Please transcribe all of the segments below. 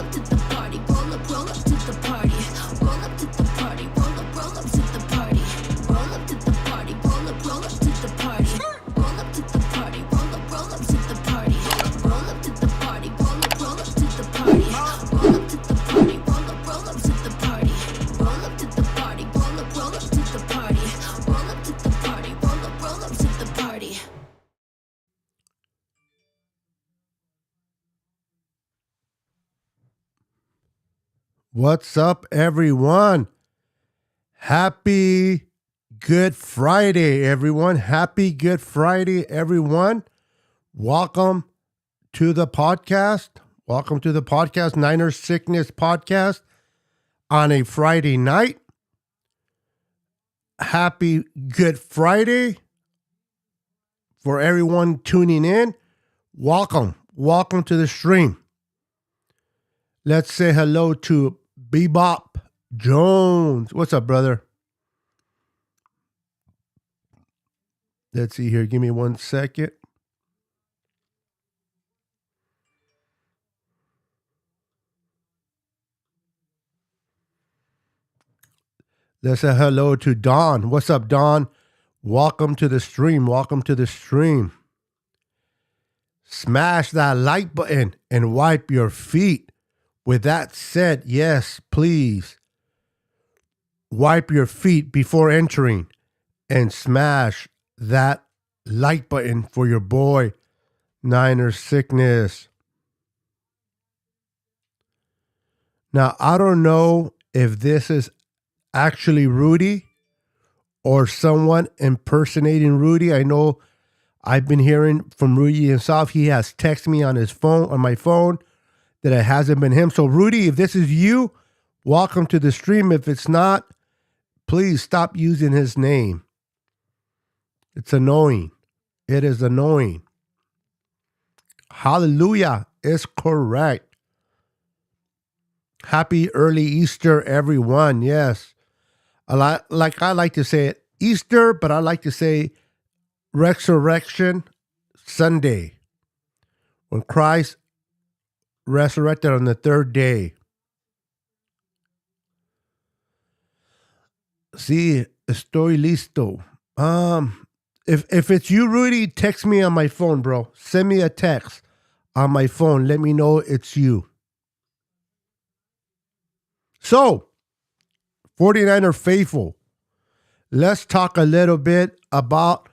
up to the party, roll up to the party. Roll up to the party, roll up to the party. Roll up to the party, roll up to the party. Roll up to the party, roll up to the party. Roll up to the party, roll up to the party. Roll up to the party, roll up to the party. Roll up to the party, roll up to the party. Roll up to the party, roll up to the party. What's up, everyone? Happy Good Friday, everyone. Happy Good Friday, everyone. Welcome to the podcast. Welcome to the podcast, Niners Sickness Podcast on a Friday night. Happy Good Friday for everyone tuning in. Welcome. Welcome to the stream. Let's say hello to Bebop Jones. What's up, brother? Let's see here. Give me 1 second. Let's say hello to Don. What's up, Don? Welcome to the stream. Welcome to the stream. Smash that like button and wipe your feet. With that said, yes, please wipe your feet before entering and smash that like button for your boy, Niners Sickness. Now, I don't know if this is actually Rudy or someone impersonating Rudy. I know I've been hearing from Rudy himself. He has texted me on his phone, on my phone, that it hasn't been him. So, Rudy, if this is you, welcome to the stream. If it's not, please stop using his name. It's annoying. It is annoying. Hallelujah is correct. Happy early Easter, everyone. Yes. I like to say it Easter, but I like to say Resurrection Sunday, when Christ resurrected on the third day. Sí, estoy listo. If it's you, Rudy, text me on my phone, bro. Send me a text on my phone. Let me know it's you. So, 49er faithful, let's talk a little bit about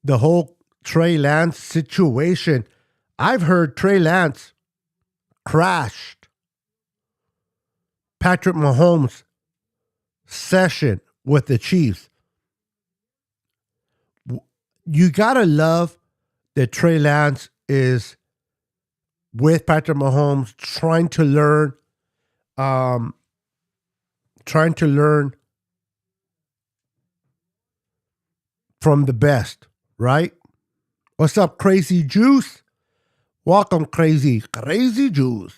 the whole Trey Lance situation. I've heard Trey Lance crashed Patrick Mahomes' session with the Chiefs. You gotta love that Trey Lance is with Patrick Mahomes, trying to learn from the best, right? What's up, Crazy Juice? Welcome, Crazy Juice.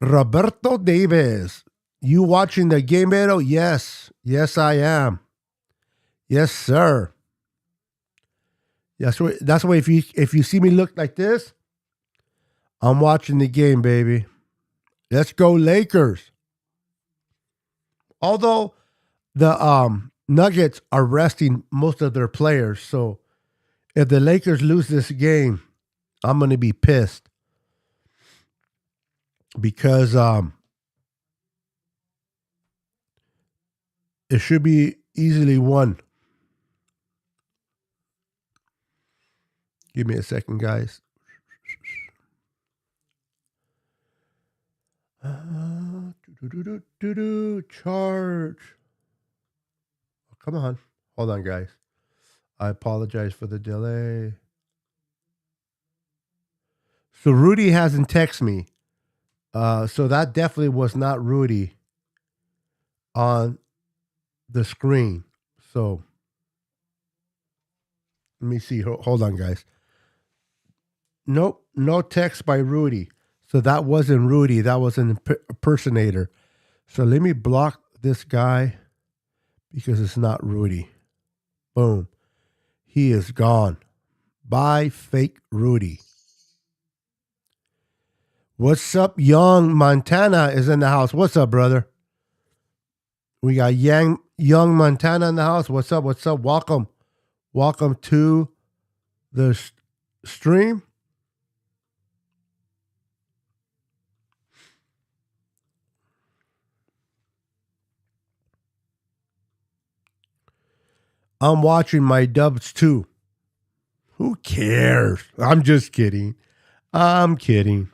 Roberto Davis, you watching the game, Edo? Yes, I am. Yes, sir. That's why if you see me look like this, I'm watching the game, baby. Let's go, Lakers. Although the Nuggets are resting most of their players, so if the Lakers lose this game, I'm going to be pissed. Because it should be easily won. Give me a second, guys. Charge. Oh, come on. Hold on, guys. I apologize for the delay. So Rudy hasn't texted me. So that definitely was not Rudy on the screen. So let me see. Hold on, guys. Nope, no text by Rudy. So that wasn't Rudy. That was an impersonator. So let me block this guy because it's not Rudy. Boom. He is gone. Bye, fake Rudy. What's up, Young Montana is in the house. What's up, brother? We got Young Montana in the house. What's up? What's up? Welcome. Welcome to the stream. I'm watching my dubs too. Who cares? I'm just kidding. I'm kidding.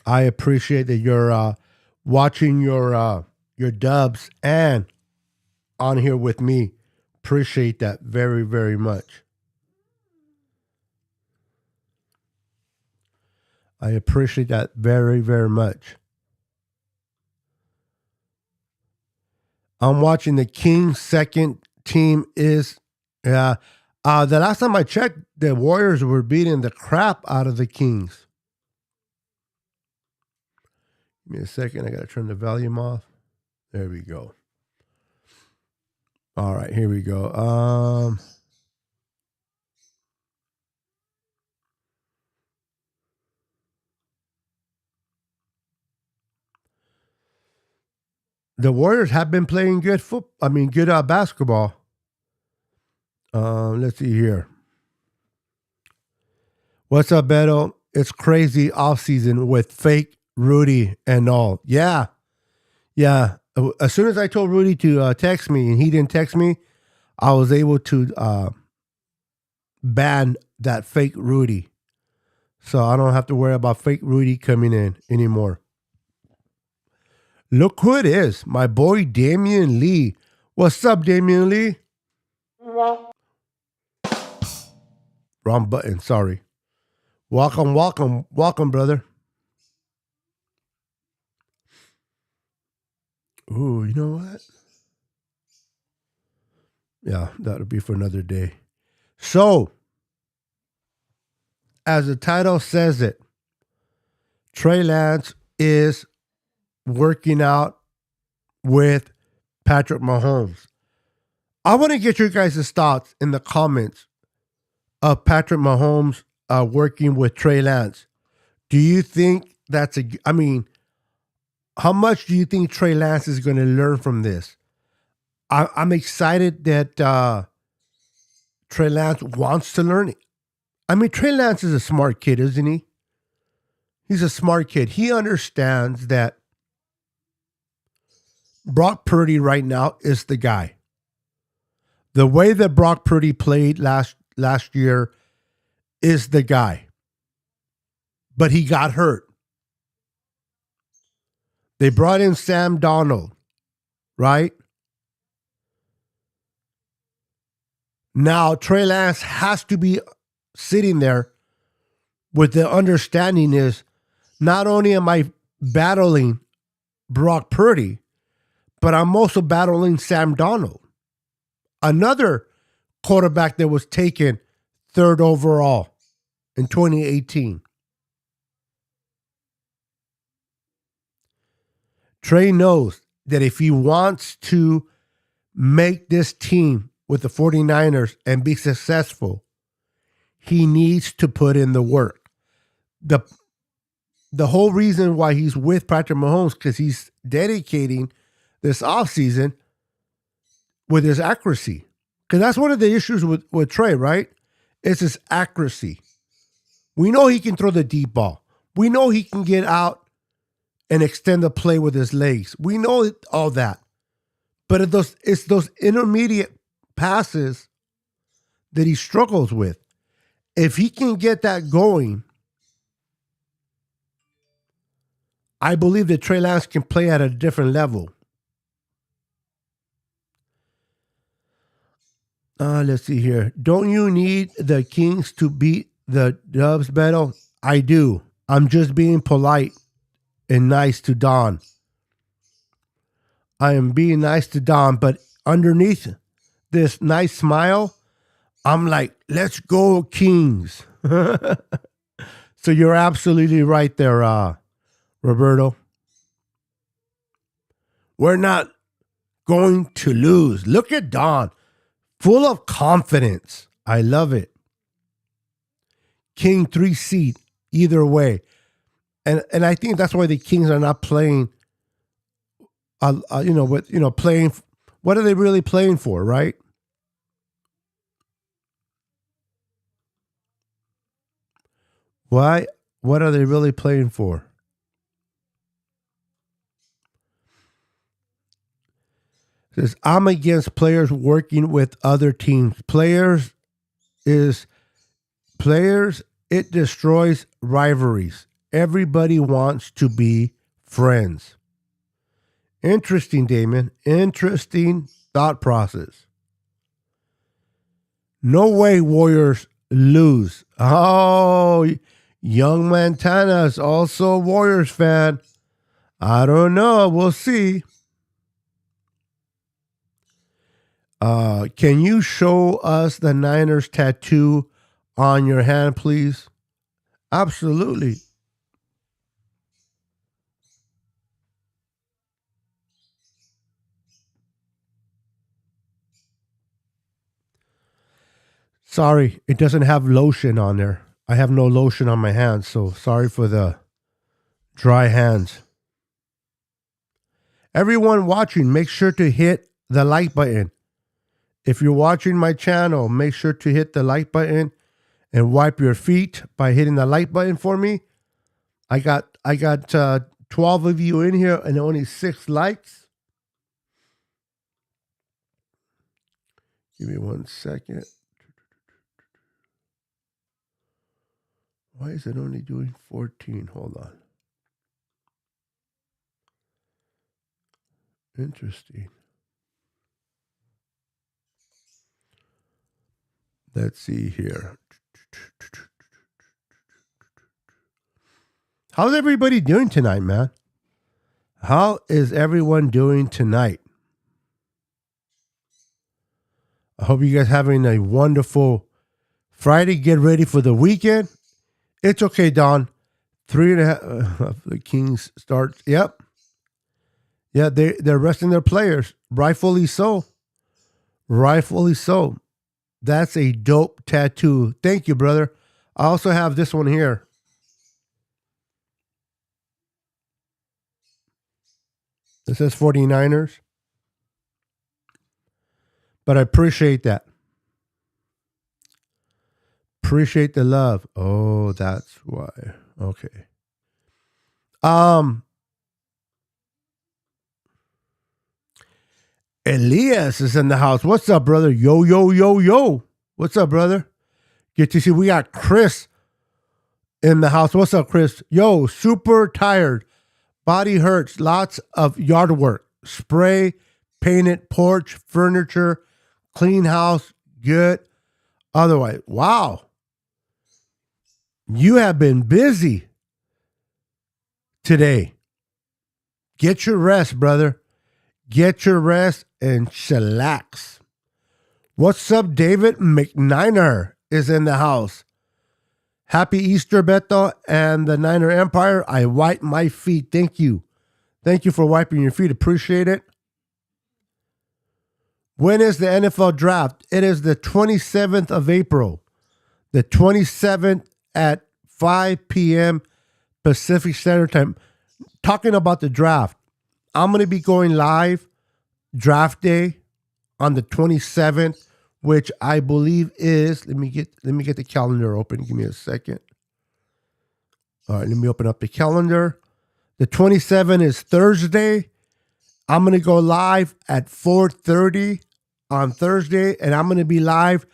I appreciate that you're watching your dubs and on here with me. Appreciate that very, very much. I appreciate that very, very much. I'm watching the Kings' second team is the last time I checked, the Warriors were beating the crap out of the Kings. Give me a second. I got to turn the volume off. There we go. All right, here we go. The Warriors have been playing good good basketball. Let's see here. What's up, Beto? It's crazy off season with fake Rudy and all. Yeah. As soon as I told Rudy to text me and he didn't text me, I was able to ban that fake Rudy. So I don't have to worry about fake Rudy coming in anymore. Look who it is. My boy Damian Lee. What's up, Damian Lee? Wrong button. Sorry. Welcome, brother. Ooh, you know what? Yeah, that'll be for another day. So, as the title says it, Trey Lance is working out with Patrick Mahomes. I want to get your guys' thoughts in the comments of Patrick Mahomes working with Trey Lance. Do you think how much do you think Trey Lance is going to learn from this? I'm excited that Trey Lance wants to learn it. Trey Lance is a smart kid, isn't he? He's a smart kid. He understands that Brock Purdy right now is the guy. The way that Brock Purdy played last year is the guy. But he got hurt. They brought in Sam Darnold, right? Now, Trey Lance has to be sitting there with the understanding is not only am I battling Brock Purdy, but I'm also battling Sam Darnold, another quarterback that was taken third overall in 2018. Trey knows that if he wants to make this team with the 49ers and be successful, he needs to put in the work. The whole reason why he's with Patrick Mahomes because he's dedicating this offseason with his accuracy. Because that's one of the issues with Trey, right? It's his accuracy. We know he can throw the deep ball. We know he can get out and extend the play with his legs. We know all that. But it's those intermediate passes that he struggles with. If he can get that going, I believe that Trey Lance can play at a different level. Let's see here. Don't you need the Kings to beat the Dubs, Beto? I do. I'm just being polite and nice to Don. I am being nice to Don, but underneath this nice smile, I'm like, let's go Kings. So you're absolutely right there, Roberto. We're not going to lose. Look at Don. Full of confidence. I love it. King 3 seed either way. And I think that's why the Kings are not playing playing. What are they really playing for, right? Why? What are they really playing for? It says, I'm against players working with other teams. Players, it destroys rivalries. Everybody wants to be friends. Interesting, Damon. Interesting thought process. No way Warriors lose. Oh, young Montana is also a Warriors fan. I don't know. We'll see. Can you show us the Niners tattoo on your hand, please? Absolutely. Sorry, it doesn't have lotion on there. I have no lotion on my hands, so sorry for the dry hands. Everyone watching, make sure to hit the like button. If you're watching my channel, make sure to hit the like button and wipe your feet by hitting the like button for me. I got 12 of you in here and only 6 likes. Give me 1 second. Why is it only doing 14? Hold on. Interesting. Let's see here. How's everybody doing tonight, man? How is everyone doing tonight? I hope you guys having a wonderful Friday. Get ready for the weekend. It's okay, Don. 3.5 the Kings start. Yep. Yeah, they're resting their players. Rightfully so. Rightfully so. That's a dope tattoo. Thank you, brother. I also have this one here. It says 49ers. But I appreciate that. Appreciate the love. Oh, that's why. Okay. Elias is in the house. What's up, brother? Yo, yo, yo, yo. What's up, brother? Get to see we got Chris in the house. What's up, Chris? Yo, super tired. Body hurts. Lots of yard work. Spray, painted porch, furniture, clean house. Good. Otherwise, wow. You have been busy today. Get your rest, brother. Get your rest and chillax. What's up, David McNiner is in the house. Happy Easter, Beto and the Niner Empire. I wipe my feet. Thank you. Thank you for wiping your feet. Appreciate it. When is the NFL draft? It is the 27th of April. The 27th at 5 p.m. Pacific Standard Time. Talking about the draft. I'm going to be going live draft day on the 27th, which I believe is, let me get the calendar open. Give me a second. All right, let me open up the calendar. The 27th is Thursday. I'm going to go live at 4:30 on Thursday, and I'm going to be live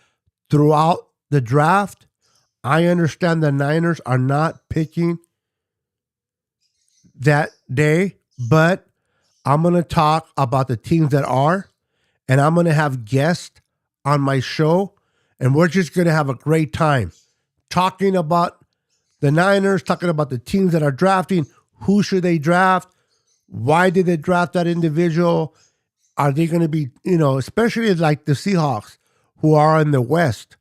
throughout the draft. I understand the Niners are not picking that day, but I'm going to talk about the teams that are, and I'm going to have guests on my show, and we're just going to have a great time talking about the Niners, talking about the teams that are drafting, who should they draft, why did they draft that individual, are they going to be, especially like the Seahawks who are in the West.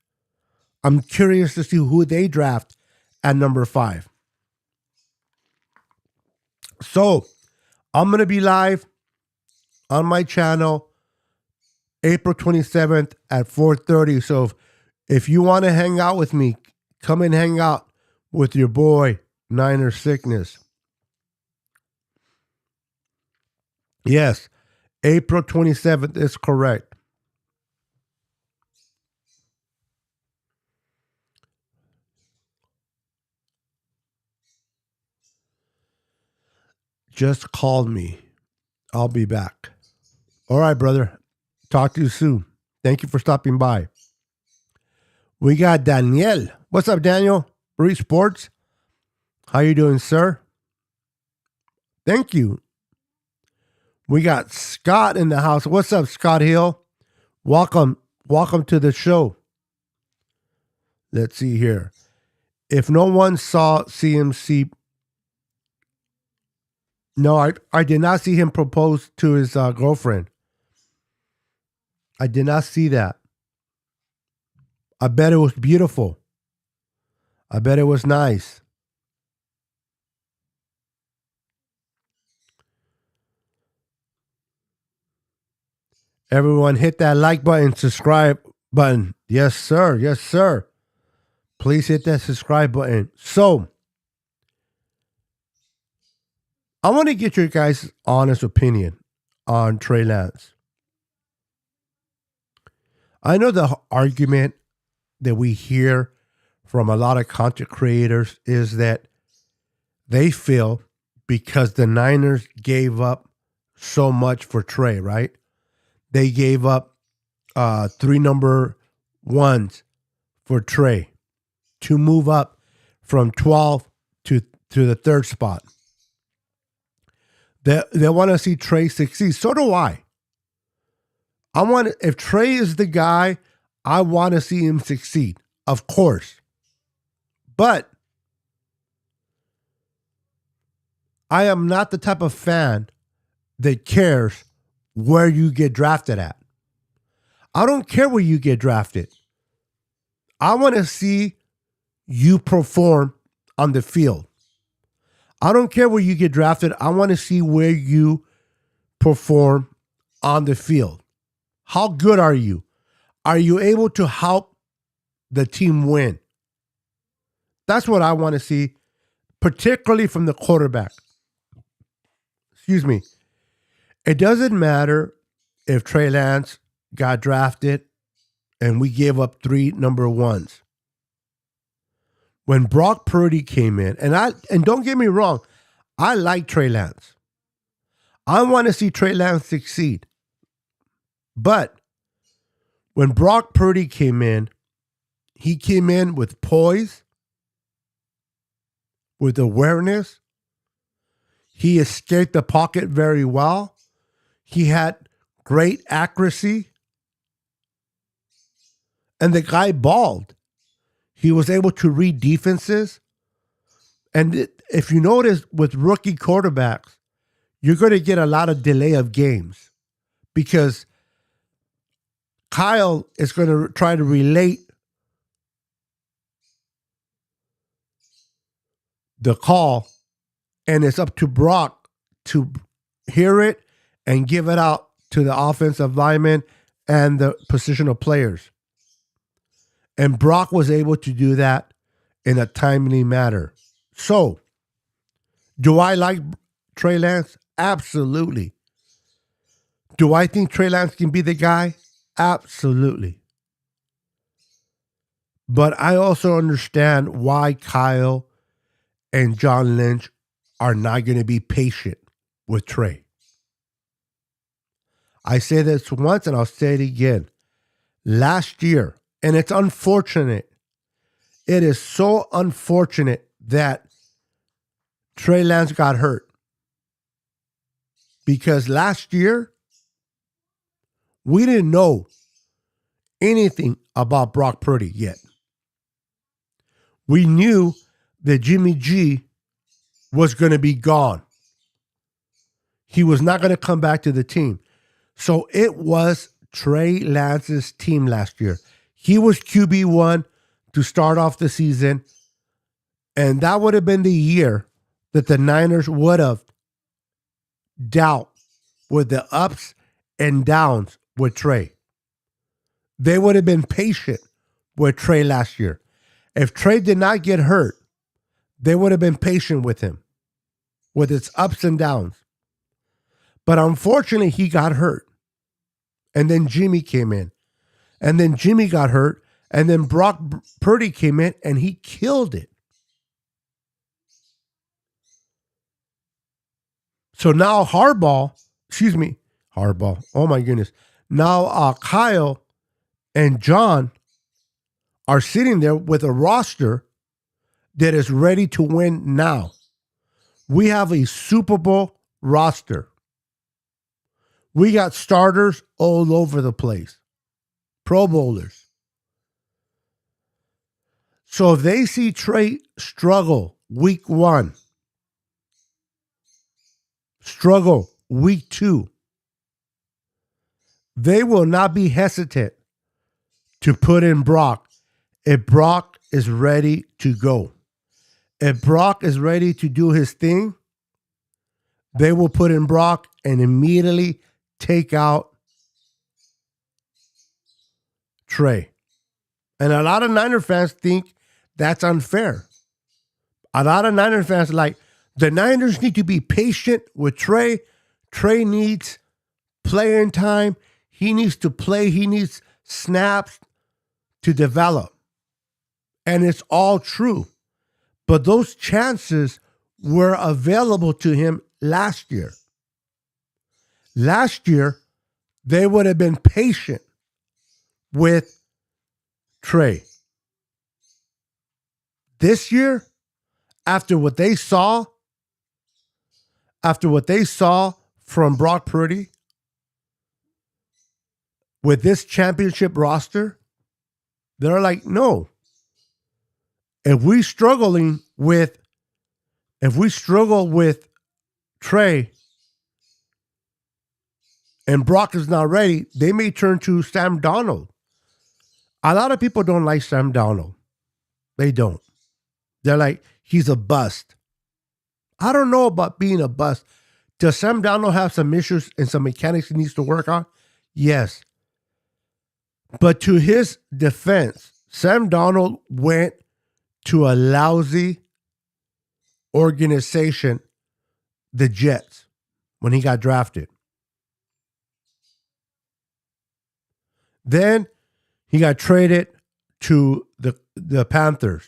I'm curious to see who they draft at number 5. So I'm going to be live on my channel April 27th at 4:30. So if you want to hang out with me, come and hang out with your boy, Niner Sickness. Yes, April 27th is correct. Just call me. I'll be back. All right, brother. Talk to you soon. Thank you for stopping by. We got Daniel. What's up, Daniel? Bree Sports. How you doing, sir? Thank you. We got Scott in the house. What's up, Scott Hill? Welcome to the show. Let's see here. If no one saw CMC, no, I did not see him propose to his girlfriend. I did not see that. I bet it was beautiful. I bet it was nice. Everyone hit that like button, subscribe button. Yes, sir. Yes, sir. Please hit that subscribe button. So, I want to get your guys' honest opinion on Trey Lance. I know the argument that we hear from a lot of content creators is that they feel because the Niners gave up so much for Trey, right? They gave up 3 number ones for Trey to move up from 12 to the 3rd spot. They want to see Trey succeed. So do I. If Trey is the guy, I want to see him succeed, of course. But I am not the type of fan that cares where you get drafted at. I don't care where you get drafted. I want to see you perform on the field. I don't care where you get drafted. I want to see where you perform on the field. How good are you? Are you able to help the team win? That's what I want to see, particularly from the quarterback. Excuse me. It doesn't matter if Trey Lance got drafted and we gave up 3 number ones. When Brock Purdy came in, and don't get me wrong, I like Trey Lance. I want to see Trey Lance succeed. But when Brock Purdy came in, he came in with poise, with awareness. He escaped the pocket very well. He had great accuracy. And the guy balled. He was able to read defenses. And if you notice with rookie quarterbacks, you're going to get a lot of delay of games because Kyle is going to try to relate the call, and it's up to Brock to hear it and give it out to the offensive linemen and the positional players. And Brock was able to do that in a timely manner. So, do I like Trey Lance? Absolutely. Do I think Trey Lance can be the guy? Absolutely. But I also understand why Kyle and John Lynch are not going to be patient with Trey. I say this once and I'll say it again. Last year, and it's unfortunate, it is so unfortunate that Trey Lance got hurt. Because last year, we didn't know anything about Brock Purdy yet. We knew that Jimmy G was going to be gone. He was not going to come back to the team. So it was Trey Lance's team last year. He was QB1 to start off the season. And that would have been the year that the Niners would have dealt with the ups and downs with Trey. they would have been patient with Trey last year. If Trey did not get hurt, they would have been patient with him, with its ups and downs. But unfortunately, he got hurt. And then Jimmy came in. And then Jimmy got hurt. And then Brock Purdy came in and he killed it. So now Harbaugh, oh my goodness. Now Kyle and John are sitting there with a roster that is ready to win now. We have a Super Bowl roster. We got starters all over the place. Pro Bowlers. So if they see Trey struggle week 1, struggle week 2, they will not be hesitant to put in Brock if Brock is ready to go. If Brock is ready to do his thing, they will put in Brock and immediately take out Trey. And a lot of Niner fans think that's unfair. A lot of Niner fans like, the Niners need to be patient with Trey. Trey needs playing time. He needs to play. He needs snaps to develop. And it's all true. But those chances were available to him last year. Last year, they would have been patient with Trey. This year, after what they saw from Brock Purdy with this championship roster, they're like, no. If we struggle with Trey and Brock is not ready, they may turn to Sam Darnold. A lot of people don't like Sam Darnold. They don't. They're like, he's a bust. I don't know about being a bust. Does Sam Darnold have some issues and some mechanics he needs to work on? Yes. But to his defense, Sam Darnold went to a lousy organization, the Jets, when he got drafted. Then he got traded to the Panthers.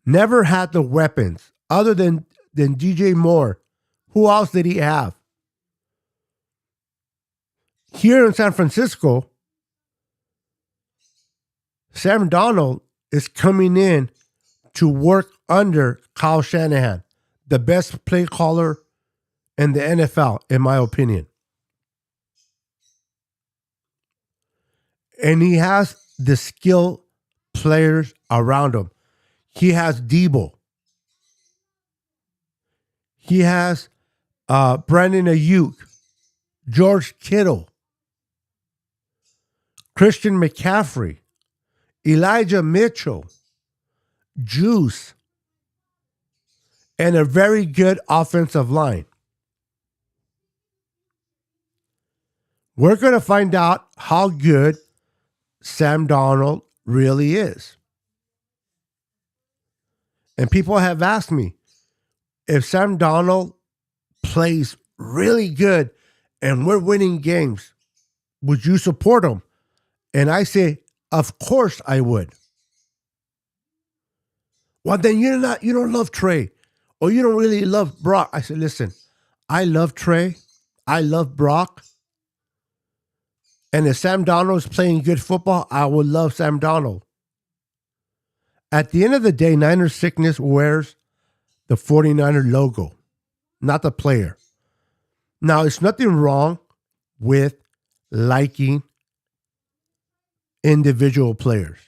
Never had the weapons other than DJ Moore. Who else did he have? Here in San Francisco, Sam Darnold is coming in to work under Kyle Shanahan, the best play caller in the NFL, in my opinion. And he has the skilled players around him. He has Debo. He has Brandon Ayuk, George Kittle, Christian McCaffrey, Elijah Mitchell, Juice, and a very good offensive line. We're going to find out how good Sam Darnold really is. And people have asked me, if Sam Darnold plays really good and we're winning games, would you support him? And I say, of course I would. Well, then you don't love Trey, or you don't really love Brock. I said, listen, I love Trey. I love Brock. And if Sam Darnold is playing good football, I would love Sam Darnold. At the end of the day, Niner sickness wears the 49er logo, not the player. Now, it's nothing wrong with liking individual players.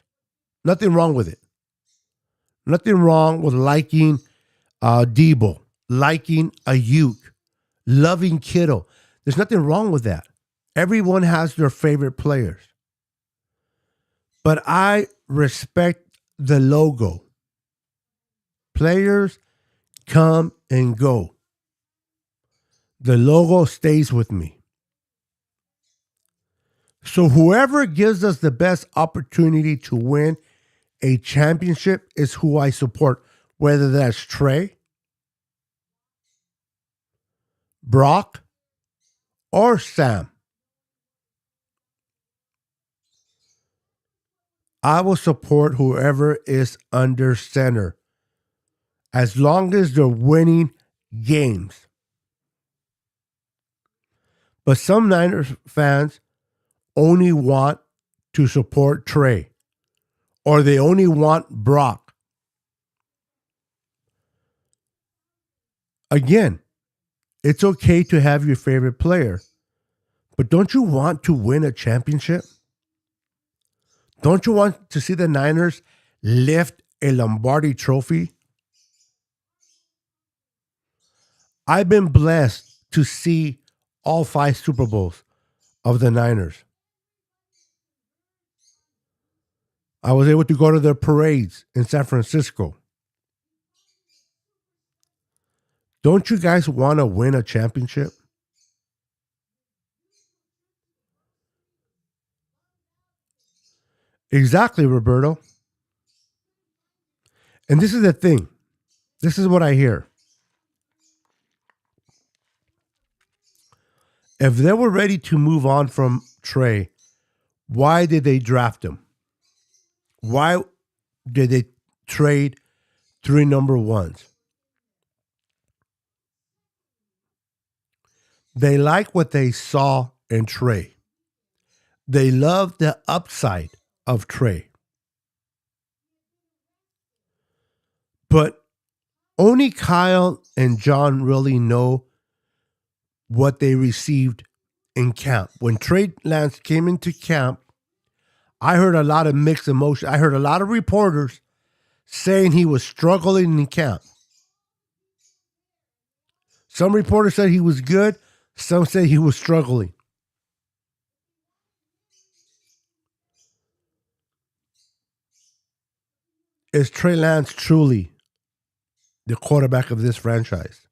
Nothing wrong with it. Nothing wrong with liking Debo, liking Ayuk, loving Kittle. There's nothing wrong with that. Everyone has their favorite players. But I respect the logo. Players come and go. The logo stays with me. So whoever gives us the best opportunity to win a championship is who I support, whether that's Trey, Brock, or Sam. I will support whoever is under center as long as they're winning games. But some Niners fans only want to support Trey, or they only want Brock. Again, it's okay to have your favorite player, but don't you want to win a championship? Don't you want to see the Niners lift a Lombardi trophy? I've been blessed to see all 5 Super Bowls of the Niners. I was able to go to their parades in San Francisco. Don't you guys want to win a championship? Exactly, Roberto. And this is the thing. This is what I hear. If they were ready to move on from Trey, why did they draft him? Why did they trade 3 number ones? They like what they saw in Trey. They love the upside of Trey. But only Kyle and John really know what they received in camp. When Trey Lance came into camp, I heard a lot of mixed emotion. I heard a lot of reporters saying he was struggling in camp. Some reporters said he was good. Some said he was struggling. Is Trey Lance truly the quarterback of this franchise?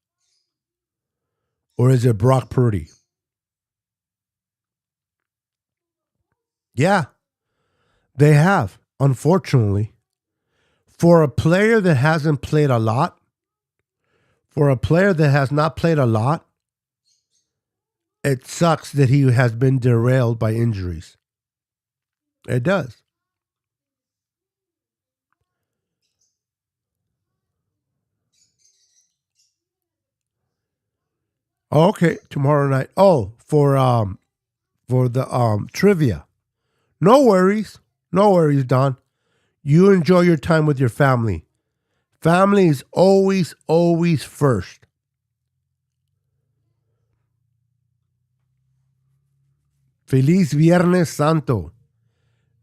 Or is it Brock Purdy? Yeah, they have, unfortunately. For a player that hasn't played a lot, for a player that has not played a lot, it sucks that he has been derailed by injuries. It does. Oh, okay, tomorrow night. Oh, for the trivia. No worries. No worries, Don. You enjoy your time with your family. Family is always, always first. Feliz Viernes Santo.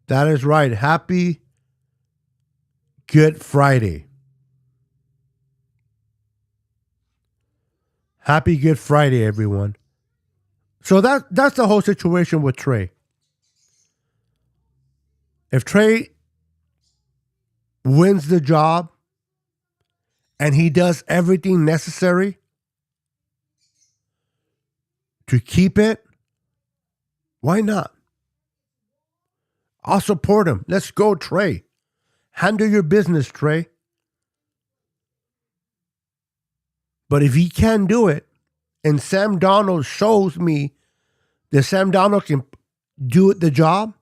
That is right. Happy Good Friday. Happy Good Friday, everyone. So that's the whole situation with Trey. If Trey wins the job and he does everything necessary to keep it, why not? I'll support him. Let's go, Trey. Handle your business, Trey. But if he can do it, and Sam Darnold shows me that Sam Darnold can do the job,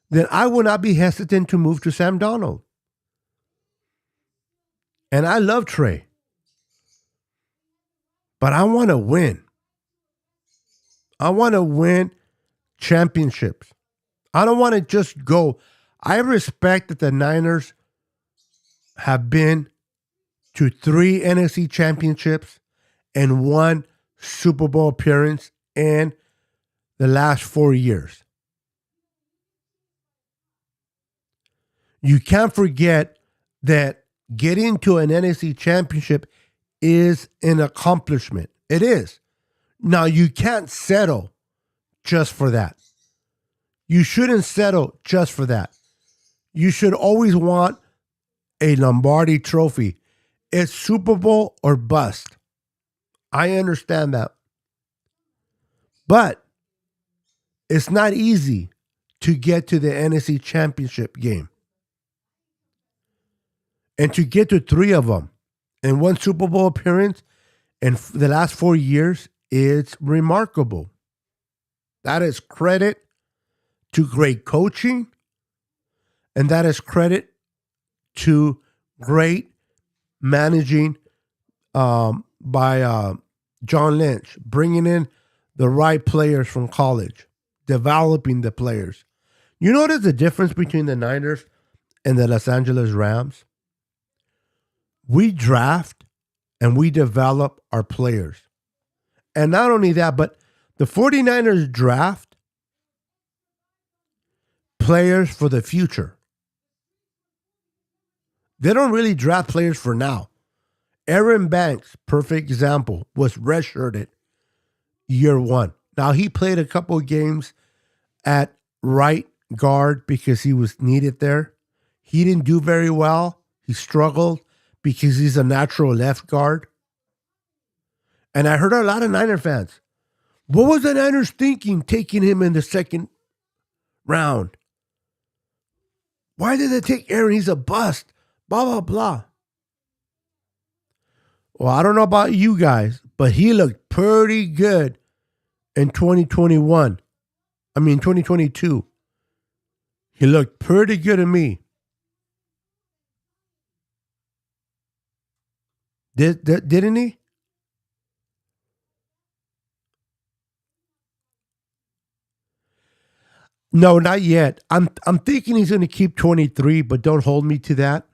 then I will not be hesitant to move to Sam Darnold. And I love Trey. But I want to win. I want to win championships. I don't want to just go. I respect that the Niners have been to 3 NFC championships and 1 Super Bowl appearance in the last 4 years. You can't forget that getting to an NFC championship is an accomplishment. It is. Now, you can't settle just for that. You shouldn't settle just for that. You should always want a Lombardi trophy. It's Super Bowl or bust. I understand that. But It's not easy to get to the NFC Championship game. And to get to 3 of them in one Super Bowl appearance in the last 4 years, it's remarkable. That is credit to great coaching, and that is credit to great managing by John Lynch, bringing in the right players from college, developing the players. You notice the difference between the Niners and the Los Angeles Rams? We draft and we develop our players. And not only that, but the 49ers draft players for the future. They don't really draft players for now. Aaron Banks, perfect example, was redshirted year 1. Now, he played a couple of games at right guard because he was needed there. He didn't do very well. He struggled because he's a natural left guard. And I heard a lot of Niner fans. What was the Niners thinking taking him in the second round? Why did they take Aaron? He's a bust. Blah, blah, blah. Well, I don't know about you guys, but he looked pretty good in 2021. 2022. He looked pretty good to me. Didn't he? No, not yet. I'm thinking he's going to keep 23, but don't hold me to that.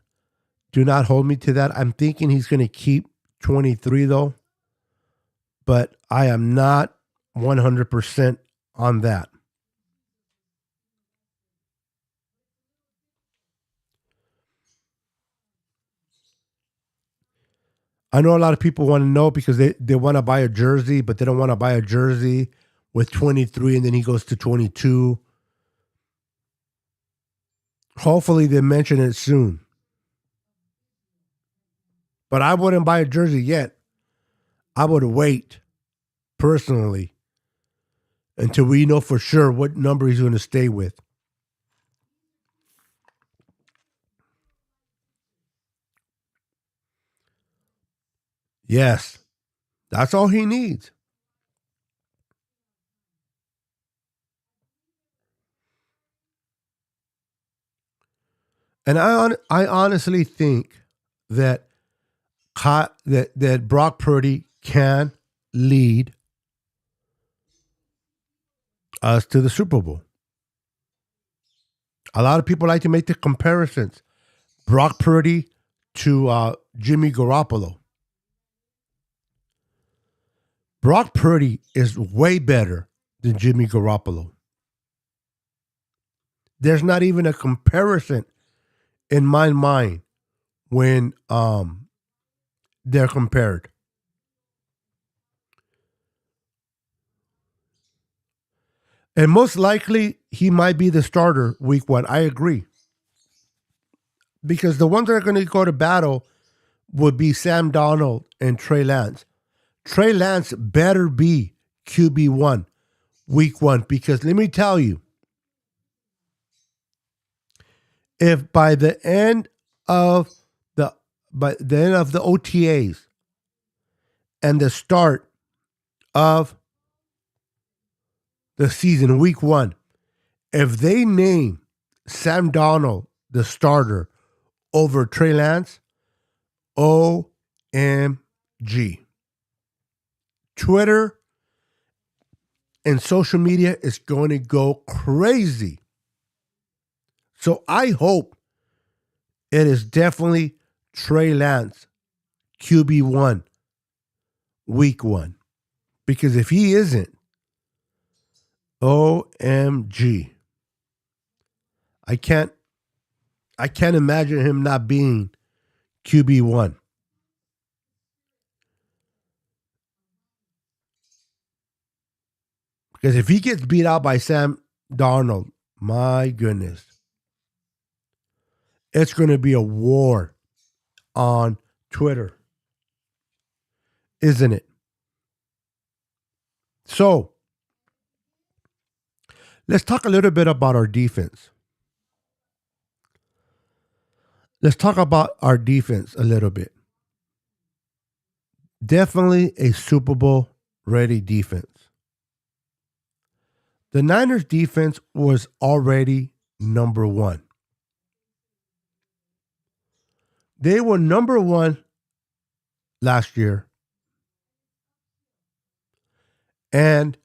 Do not hold me to that. I'm thinking he's going to keep 23 though, but I am not 100% on that. I know a lot of people want to know because they want to buy a jersey, but they don't want to buy a jersey with 23 and then he goes to 22. Hopefully they mention it soon. But I wouldn't buy a jersey yet. I would wait personally until we know for sure what number he's going to stay with. Yes, that's all he needs. And I honestly think that that Brock Purdy can lead us to the Super Bowl. A lot of people like to make the comparisons. Brock Purdy to Jimmy Garoppolo. Brock Purdy is way better than Jimmy Garoppolo. There's not even a comparison in my mind when they're compared. And most likely he might be the starter week 1. I agree. Because the ones that are going to go to battle would be Sam Darnold and Trey Lance. Trey Lance better be QB1 week 1 because let me tell you, if by the end of the OTAs and the start of the season, week 1, if they name Sam Darnold the starter over Trey Lance, OMG. Twitter and social media is going to go crazy. So I hope it is definitely Trey Lance, QB1, week 1. Because if he isn't, OMG. I can't imagine him not being QB1. Because if he gets beat out by Sam Darnold, my goodness, it's going to be a war on Twitter, isn't it? So, Let's talk a little bit about our defense. Let's talk about our defense a little bit. Definitely a Super Bowl ready defense. The Niners defense was already number one. They were number one last year. And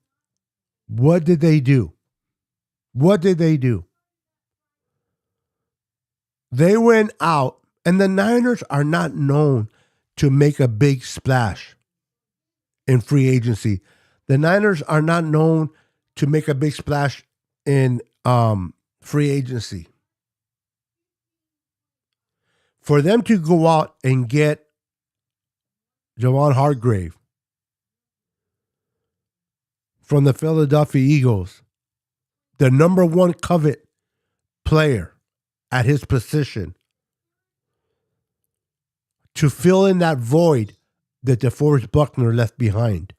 what did they do? What did they do? They went out, and the Niners are not known to make a big splash in free agency. The Niners are not known to make a big splash in free agency. For them to go out and get Javon Hargrave from the Philadelphia Eagles, the number one covet player at his position, to fill in that void that DeForest Buckner left behind.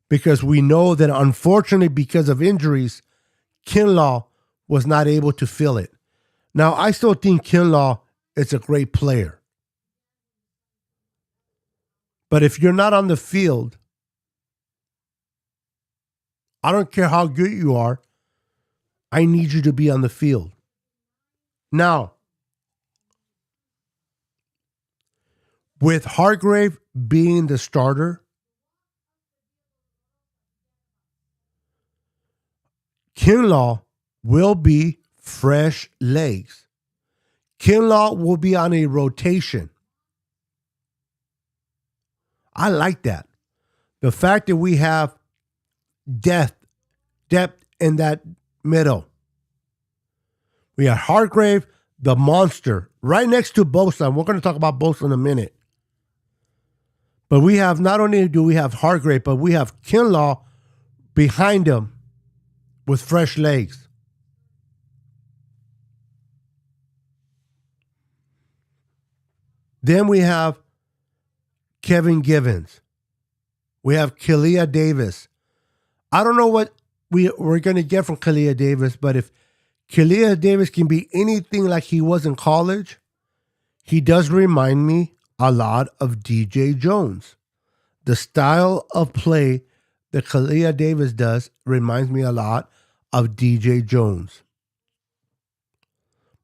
Because we know that unfortunately, because of injuries, Kinlaw was not able to fill it. Now, I still think Kinlaw is a great player. But if you're not on the field, I don't care how good you are, I need you to be on the field. Now, with Hargrave being the starter, Kinlaw will be fresh legs. Kinlaw will be on a rotation. I like that. The fact that we have depth in that middle. We have Hargrave, the monster, right next to Bosa. We're going to talk about Bosa in a minute. But we have, not only do we have Hargrave, but we have Kinlaw behind him with fresh legs. Then we have Kevin Givens. We have Kalia Davis. I don't know what we're going to get from Kalia Davis, but if Kalia Davis can be anything like he was in college, he does remind me a lot of DJ Jones. The style of play that Kalia Davis does reminds me a lot of DJ Jones.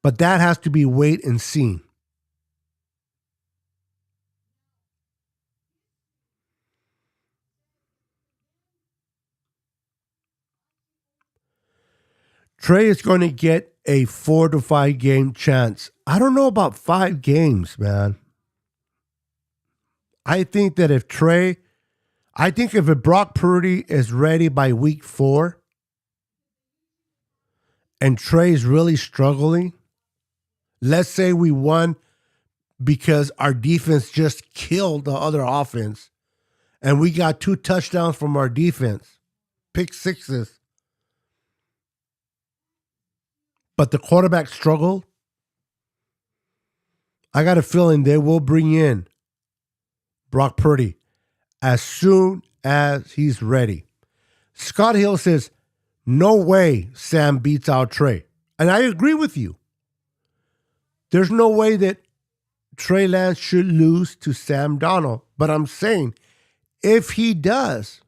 But that has to be wait and seen. Trey is going to get a 4 to 5 game chance. I don't know about 5 games, man. I think that if Brock Purdy is ready by week 4 and Trey is really struggling, let's say we won because our defense just killed the other offense and we got 2 touchdowns from our defense, pick sixes, but the quarterback struggled, I got a feeling they will bring in Brock Purdy as soon as he's ready. Scott Hill says, no way Sam beats out Trey. And I agree with you. There's no way that Trey Lance should lose to Sam Darnold. But I'm saying, if he does,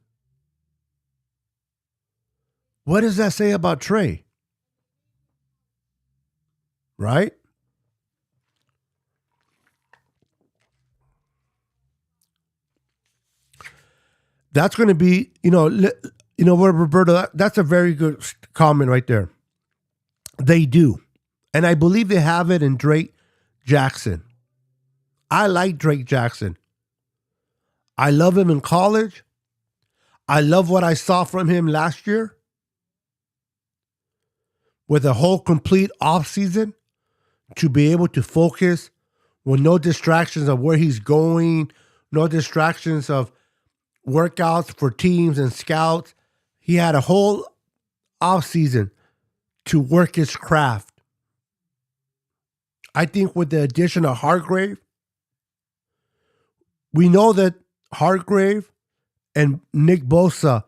what does that say about Trey? Right? That's going to be, Roberto, that's a very good comment right there. They do. And I believe they have it in Drake Jackson. I like Drake Jackson. I love him in college. I love what I saw from him last year. With a whole complete offseason to be able to focus with no distractions of where he's going, no distractions of workouts for teams and scouts. He had a whole offseason to work his craft. I think with the addition of Hargrave, we know that Hargrave and Nick Bosa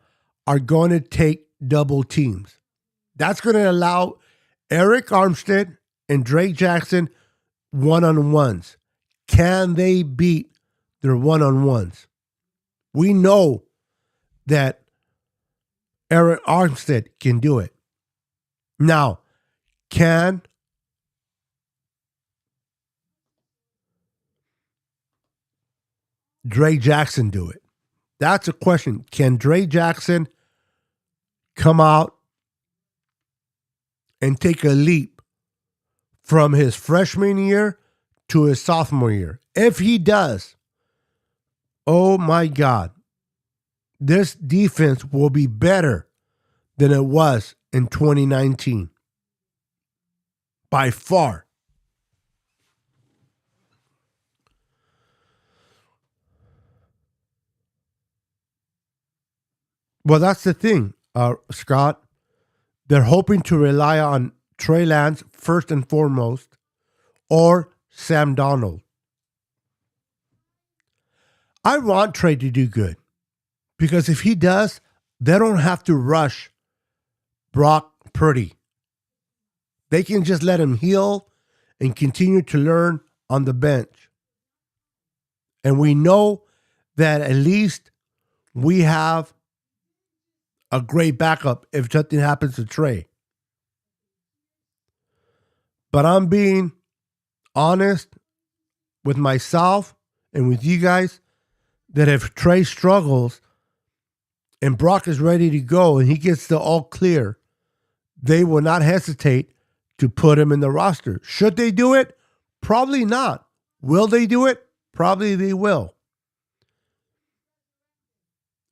are going to take double teams. That's going to allow Eric Armstead and Drake Jackson one-on-ones. Can they beat their one-on-ones? We know that Eric Armstead can do it. Now, can Drake Jackson do it? That's a question. Can Drake Jackson come out and take a leap from his freshman year to his sophomore year? If he does, oh my God, this defense will be better than it was in 2019. By far. Well, that's the thing, Scott. They're hoping to rely on Trey Lance first and foremost, or Sam Darnold. I want Trey to do good, because if he does, they don't have to rush Brock Purdy. They can just let him heal and continue to learn on the bench. And we know that at least we have a great backup if something happens to Trey. But I'm being honest with myself and with you guys that if Trey struggles and Brock is ready to go and he gets the all clear, they will not hesitate to put him in the roster. Should they do it? Probably not. Will they do it? Probably they will.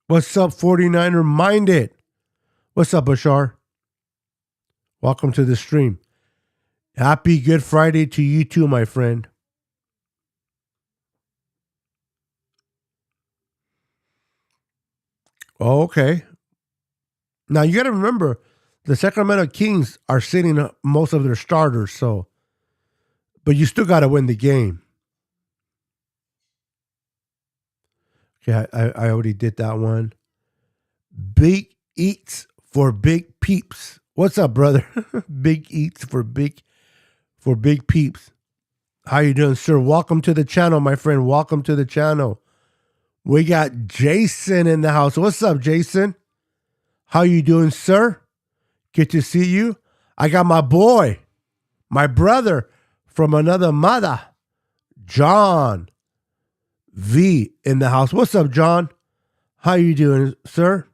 What's up, 49er Minded? What's up, Bashar? Welcome to the stream. Happy Good Friday to you too, my friend. Okay. Now, you got to remember, the Sacramento Kings are sitting most of their starters, but you still got to win the game. Okay, I already did that one. Big Eats for Big Peeps. What's up, brother? Big Eats for big peeps. How you doing, sir? Welcome to the channel, my friend. Welcome to the channel. We got Jason in the house. What's up, Jason? How you doing, sir? Good to see you. I got my boy, my brother from another mother, John V in the house. What's up, John? How you doing, sir?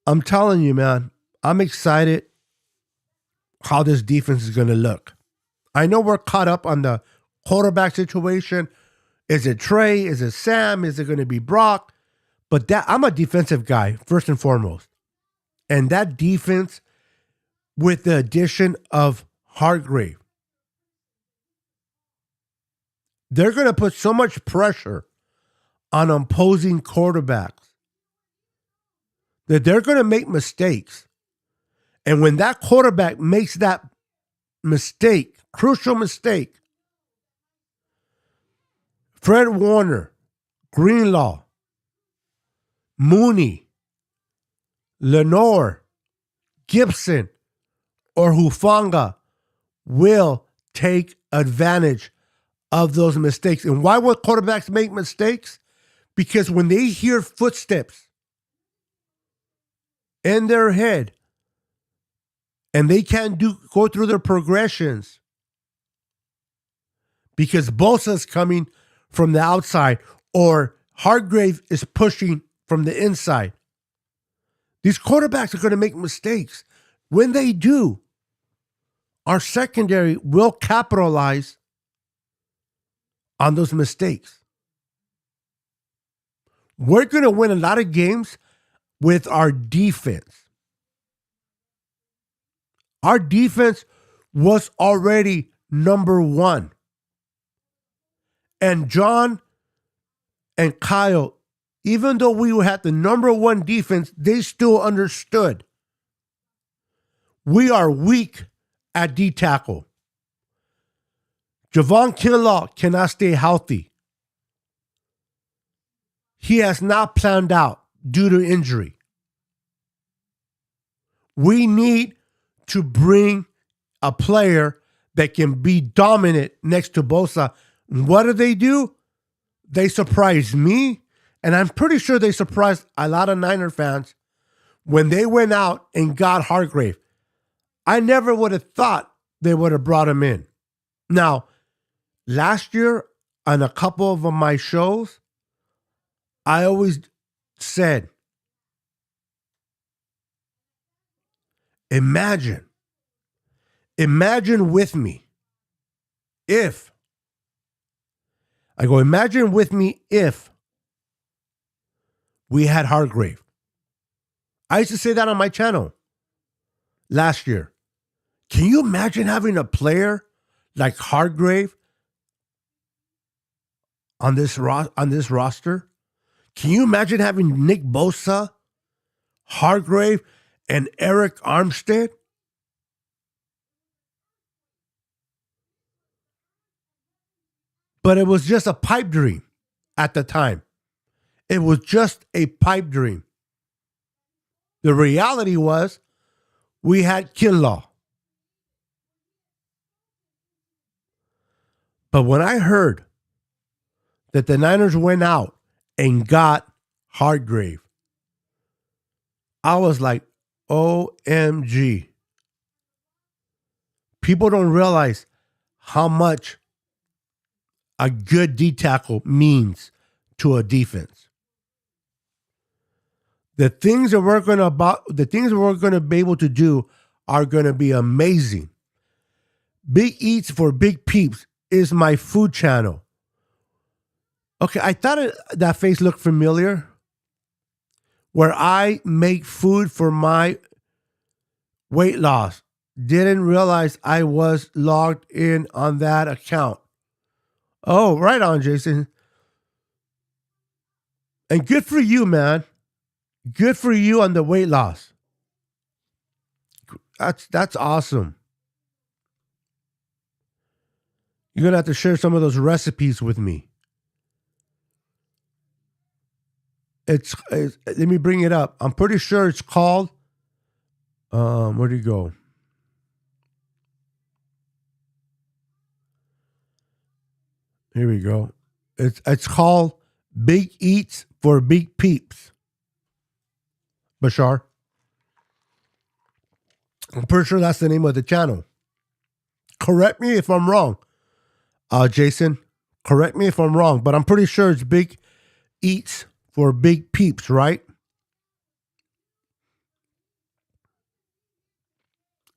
I'm telling you, man, I'm excited how this defense is going to look. I know we're caught up on the quarterback situation. Is it Trey? Is it Sam? Is it going to be Brock? But I'm a defensive guy, first and foremost. And that defense, with the addition of Hargrave, they're going to put so much pressure on opposing quarterbacks that they're going to make mistakes. And when that quarterback makes that mistake, crucial mistake, Fred Warner, Greenlaw, Mooney, Lenore, Gibson, or Hufanga will take advantage of those mistakes. And why would quarterbacks make mistakes? Because when they hear footsteps in their head and they can't go through their progressions because Bosa's coming from the outside or Hargrave is pushing from the inside, these quarterbacks are going to make mistakes. When they do, our secondary will capitalize on those mistakes. We're going to win a lot of games with our defense. Our defense was already number one. And John and Kyle, even though we had the number one defense, they still understood we are weak at D tackle. Javon Kinlaw cannot stay healthy. He has not planned out due to injury. We need to bring a player that can be dominant next to Bosa. And what do? They surprised me, and I'm pretty sure they surprised a lot of Niner fans when they went out and got Hargrave. I never would have thought they would have brought him in. Now, last year on a couple of my shows, I always said, imagine with me if we had Hargrave. I used to say that on my channel last year. Can you imagine having a player like Hargrave on this roster? Can you imagine having Nick Bosa, Hargrave, and Eric Armstead? But it was just a pipe dream at the time. It was just a pipe dream. The reality was we had Kinlaw. But when I heard that the Niners went out and got Hargrave, I was like, OMG. People don't realize how much a good D tackle means to a defense. The things that we're going to be able to do are going to be amazing. Big Eats for Big Peeps is my food channel. Okay, I thought that face looked familiar. Where I make food for my weight loss. Didn't realize I was logged in on that account. Oh, right on, Jason. And good for you, man. Good for you on the weight loss. That's awesome. You're going to have to share some of those recipes with me. Let me bring it up. I'm pretty sure it's called, where'd you go? Here we go. It's called Big Eats for Big Peeps. Bashar. I'm pretty sure that's the name of the channel. Correct me if I'm wrong. Jason, correct me if I'm wrong, but I'm pretty sure it's Big Eats for Big Peeps, right?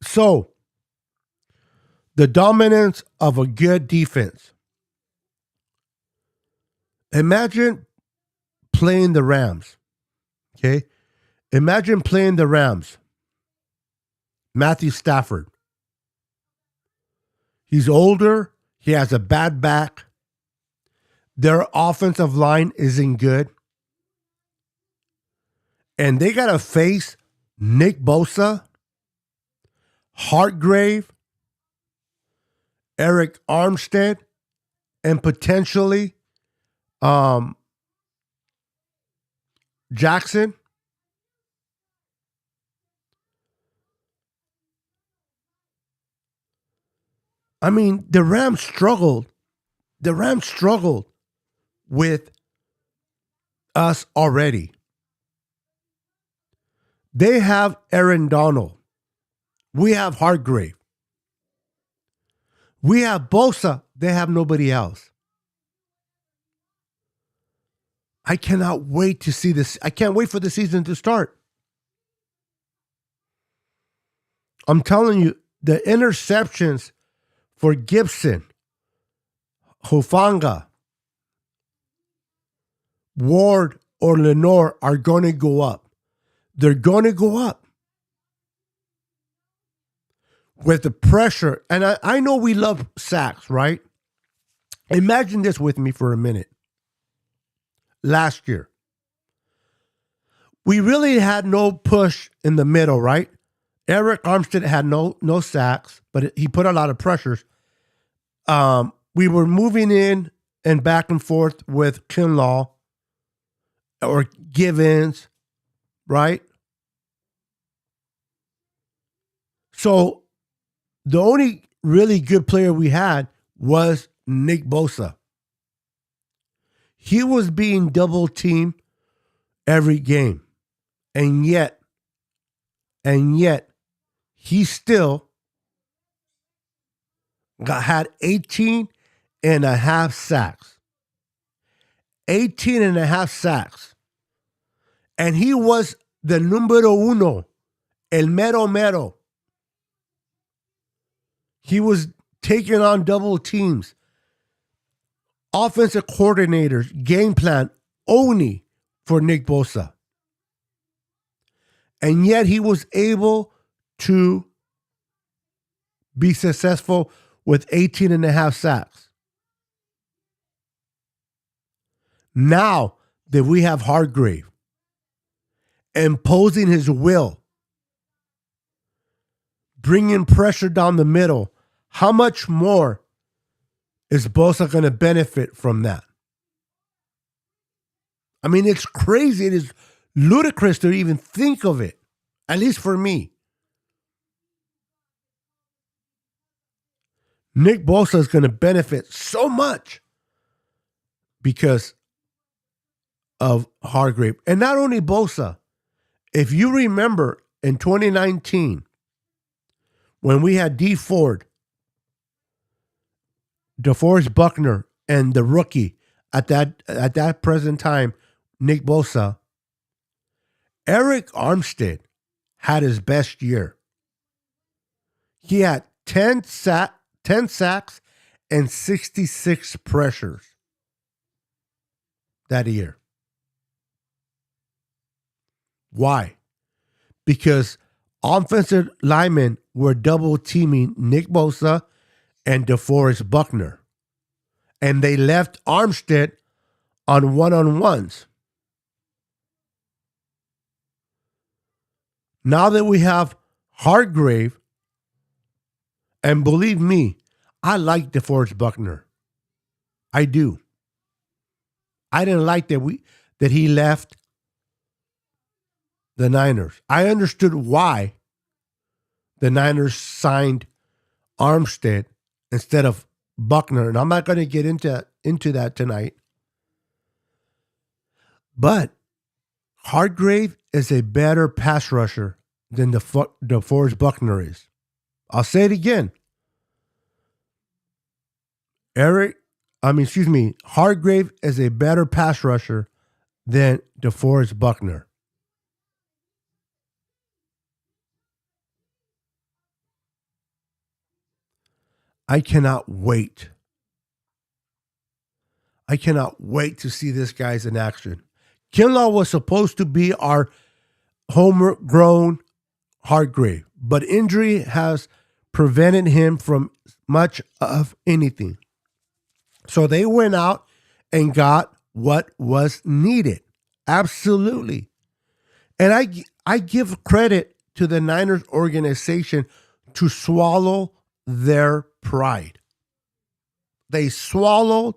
So, the dominance of a good defense. Imagine playing the Rams. Okay? Imagine playing the Rams. Matthew Stafford. He's older. He has a bad back. Their offensive line isn't good. And they got to face Nick Bosa, Hargrave, Eric Armstead, and potentially Jackson. I mean, the Rams struggled. The Rams struggled with us already. They have Aaron Donald. We have Hargrave. We have Bosa. They have nobody else. I cannot wait to see this. I can't wait for the season to start. I'm telling you, the interceptions for Gibson, Hufanga, Ward, or Lenore are going to go up. They're going to go up with the pressure. And I know we love sacks, right? Imagine this with me for a minute. Last year, we really had no push in the middle, right? Eric Armstead had no sacks, but he put a lot of pressures. We we were moving in and back and forth with Kinlaw or Givens, right? So the only really good player we had was Nick Bosa. He was being double teamed every game. And yet, he still had 18 and a half sacks. 18 and a half sacks. And he was the numero uno, el mero mero. He was taking on double teams. Offensive coordinators, game plan, only for Nick Bosa. And yet he was able to be successful with 18 and a half sacks. Now that we have Hargrave imposing his will, bringing pressure down the middle, how much more is Bosa going to benefit from that? I mean, it's crazy. It is ludicrous to even think of it, at least for me. Nick Bosa is going to benefit so much because of Hargrave. And not only Bosa, if you remember in 2019, when we had D Ford, DeForest Buckner, and the rookie at that present time, Nick Bosa, Eric Armstead had his best year. He had 10 sacks and 66 pressures that year. Why? Because offensive linemen were double teaming Nick Bosa and DeForest Buckner. And they left Armstead on one-on-ones. Now that we have Hargrave, and believe me, I like DeForest Buckner. I do. I didn't like that he left the Niners. I understood why the Niners signed Armstead instead of Buckner, and I'm not going to get into that tonight. But Hargrave is a better pass rusher than DeForest Buckner is. I'll say it again. Hargrave is a better pass rusher than DeForest Buckner. I cannot wait. I cannot wait to see this guys in action. Kinlaw was supposed to be our homegrown Hargrave, but injury has prevented him from much of anything. So they went out and got what was needed. Absolutely. And I give credit to the Niners organization to swallow their pride. They swallowed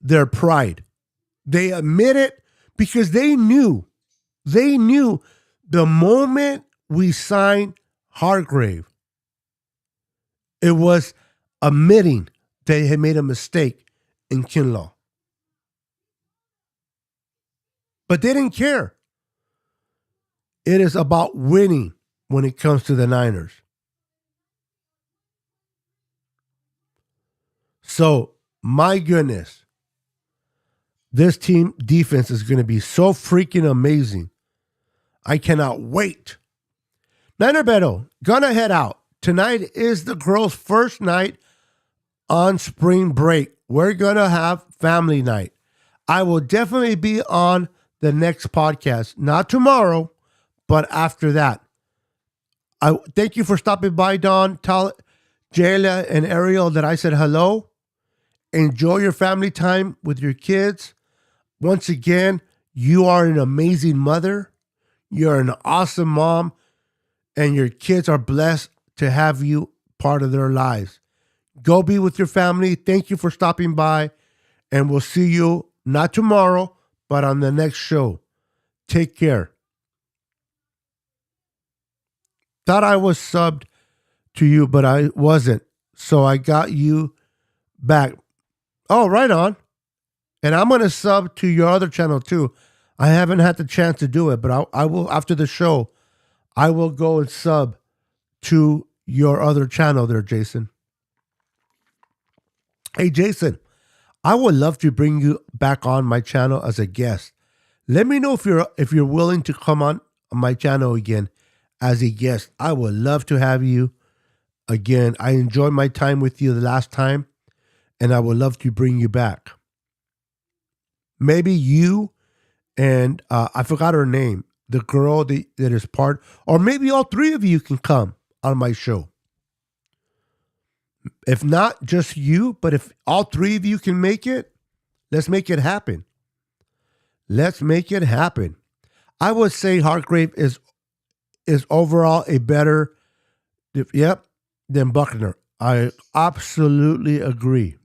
their pride. They admit it because they knew the moment we signed Hargrave, it was admitting they had made a mistake in Kinlaw. But they didn't care. It is about winning when it comes to the Niners. So, my goodness, this team defense is going to be so freaking amazing. I cannot wait. Niner Beto, gonna head out. Tonight is the girls' first night on spring break. We're going to have family night. I will definitely be on the next podcast. Not tomorrow, but after that. I thank you for stopping by, Don. Tell Jayla and Ariel that I said hello. Enjoy your family time with your kids. Once again, you are an amazing mother. You're an awesome mom. And your kids are blessed to have you part of their lives. Go be with your family. Thank you for stopping by. And we'll see you not tomorrow, but on the next show. Take care. Thought I was subbed to you, but I wasn't. So I got you back. Oh, right on. And I'm going to sub to your other channel too. I haven't had the chance to do it, but I will, after the show, I will go and sub to your other channel there, Jason. Hey, Jason, I would love to bring you back on my channel as a guest. Let me know if you're willing to come on my channel again as a guest. I would love to have you again. I enjoyed my time with you the last time, and I would love to bring you back. Maybe you and I forgot her name, the girl that is part, or maybe all three of you can come on my show. If not just you, but if all three of you can make it, let's make it happen. Let's make it happen. I would say Hargrave is overall a better, than Buckner. I absolutely agree.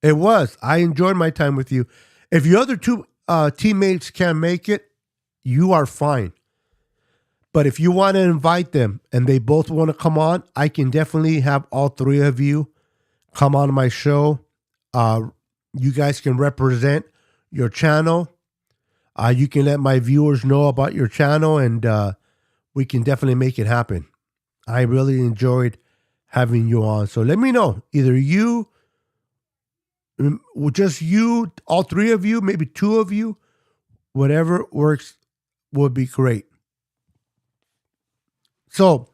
It was. I enjoyed my time with you. If your other two teammates can't make it, you are fine. But if you want to invite them and they both want to come on, I can definitely have all three of you come on my show. You guys can represent your channel. You can let my viewers know about your channel, and we can definitely make it happen. I really enjoyed having you on. So let me know. Either you, just you, all three of you, maybe two of you, whatever works would be great. So,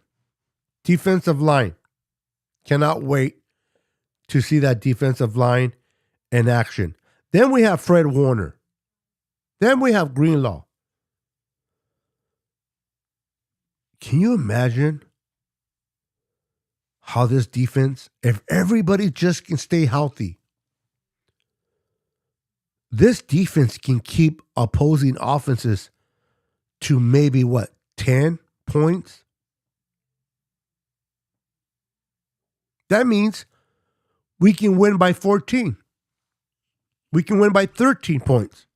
defensive line. Cannot wait to see that defensive line in action. Then we have Fred Warner. Then we have Greenlaw. Can you imagine how this defense, if everybody just can stay healthy, this defense can keep opposing offenses to maybe 10 points? That means we can win by 14. We can win by 13 points.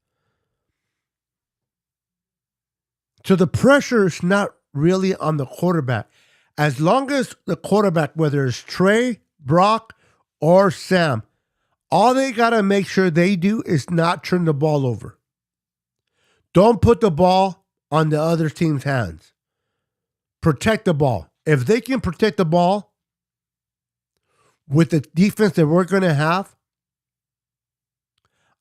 So the pressure is not really on the quarterback. As long as the quarterback, whether it's Trey, Brock, or Sam, all they got to make sure they do is not turn the ball over. Don't put the ball on the other team's hands. Protect the ball. If they can protect the ball with the defense that we're going to have,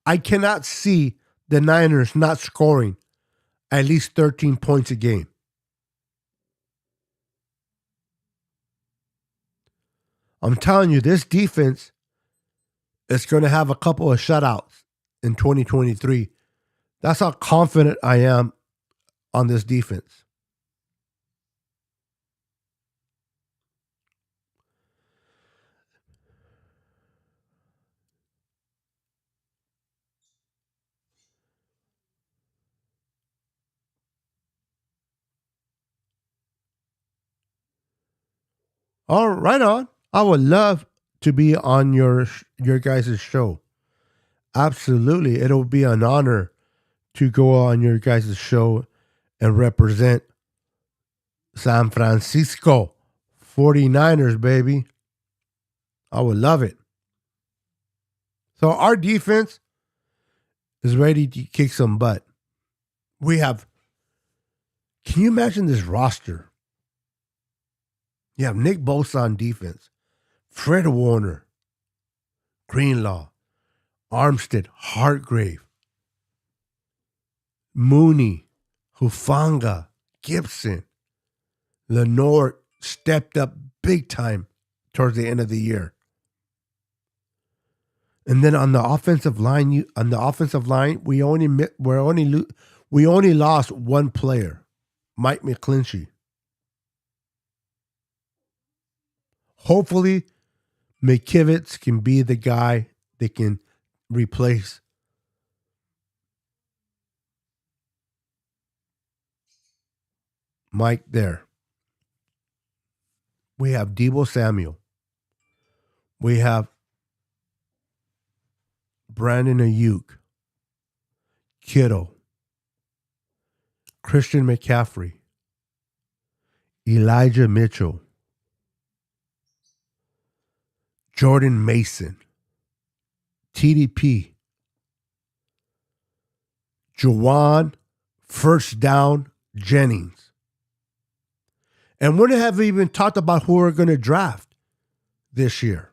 I cannot see the Niners not scoring at least 13 points a game. I'm telling you, this defense is going to have a couple of shutouts in 2023. That's how confident I am on this defense. All right, on. I would love to be on your guys' show. Absolutely. It'll be an honor to go on your guys' show and represent San Francisco 49ers, baby. I would love it. So our defense is ready to kick some butt. We have, can you imagine this roster? You have Nick Bosa on defense, Fred Warner, Greenlaw, Armstead, Hargrave, Mooney, Hufanga, Gibson. Lenore stepped up big time towards the end of the year. And then on the offensive line, we only lost one player, Mike McClinchy. Hopefully, McKivitz can be the guy that can replace Mike there. We have Debo Samuel. We have Brandon Ayuk, Kittle, Christian McCaffrey, Elijah Mitchell, Jordan Mason, TDP, Juwan, first down, Jennings. And we haven't even talked about who we're going to draft this year.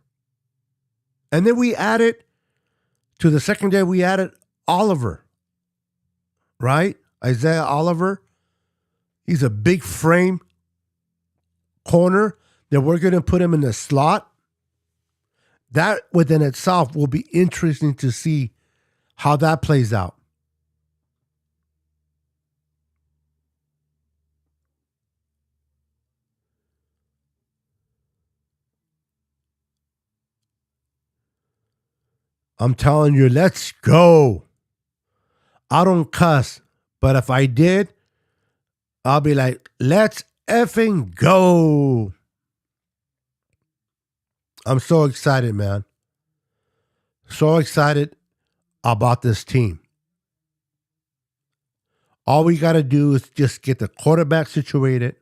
And then we added, to the secondary, we added Oliver, right? Isaiah Oliver. He's a big frame corner that we're going to put him in the slot. That within itself will be interesting to see how that plays out. I'm telling you, let's go. I don't cuss, but if I did, I'll be like, let's effing go. I'm so excited, man. So excited about this team. All we got to do is just get the quarterback situated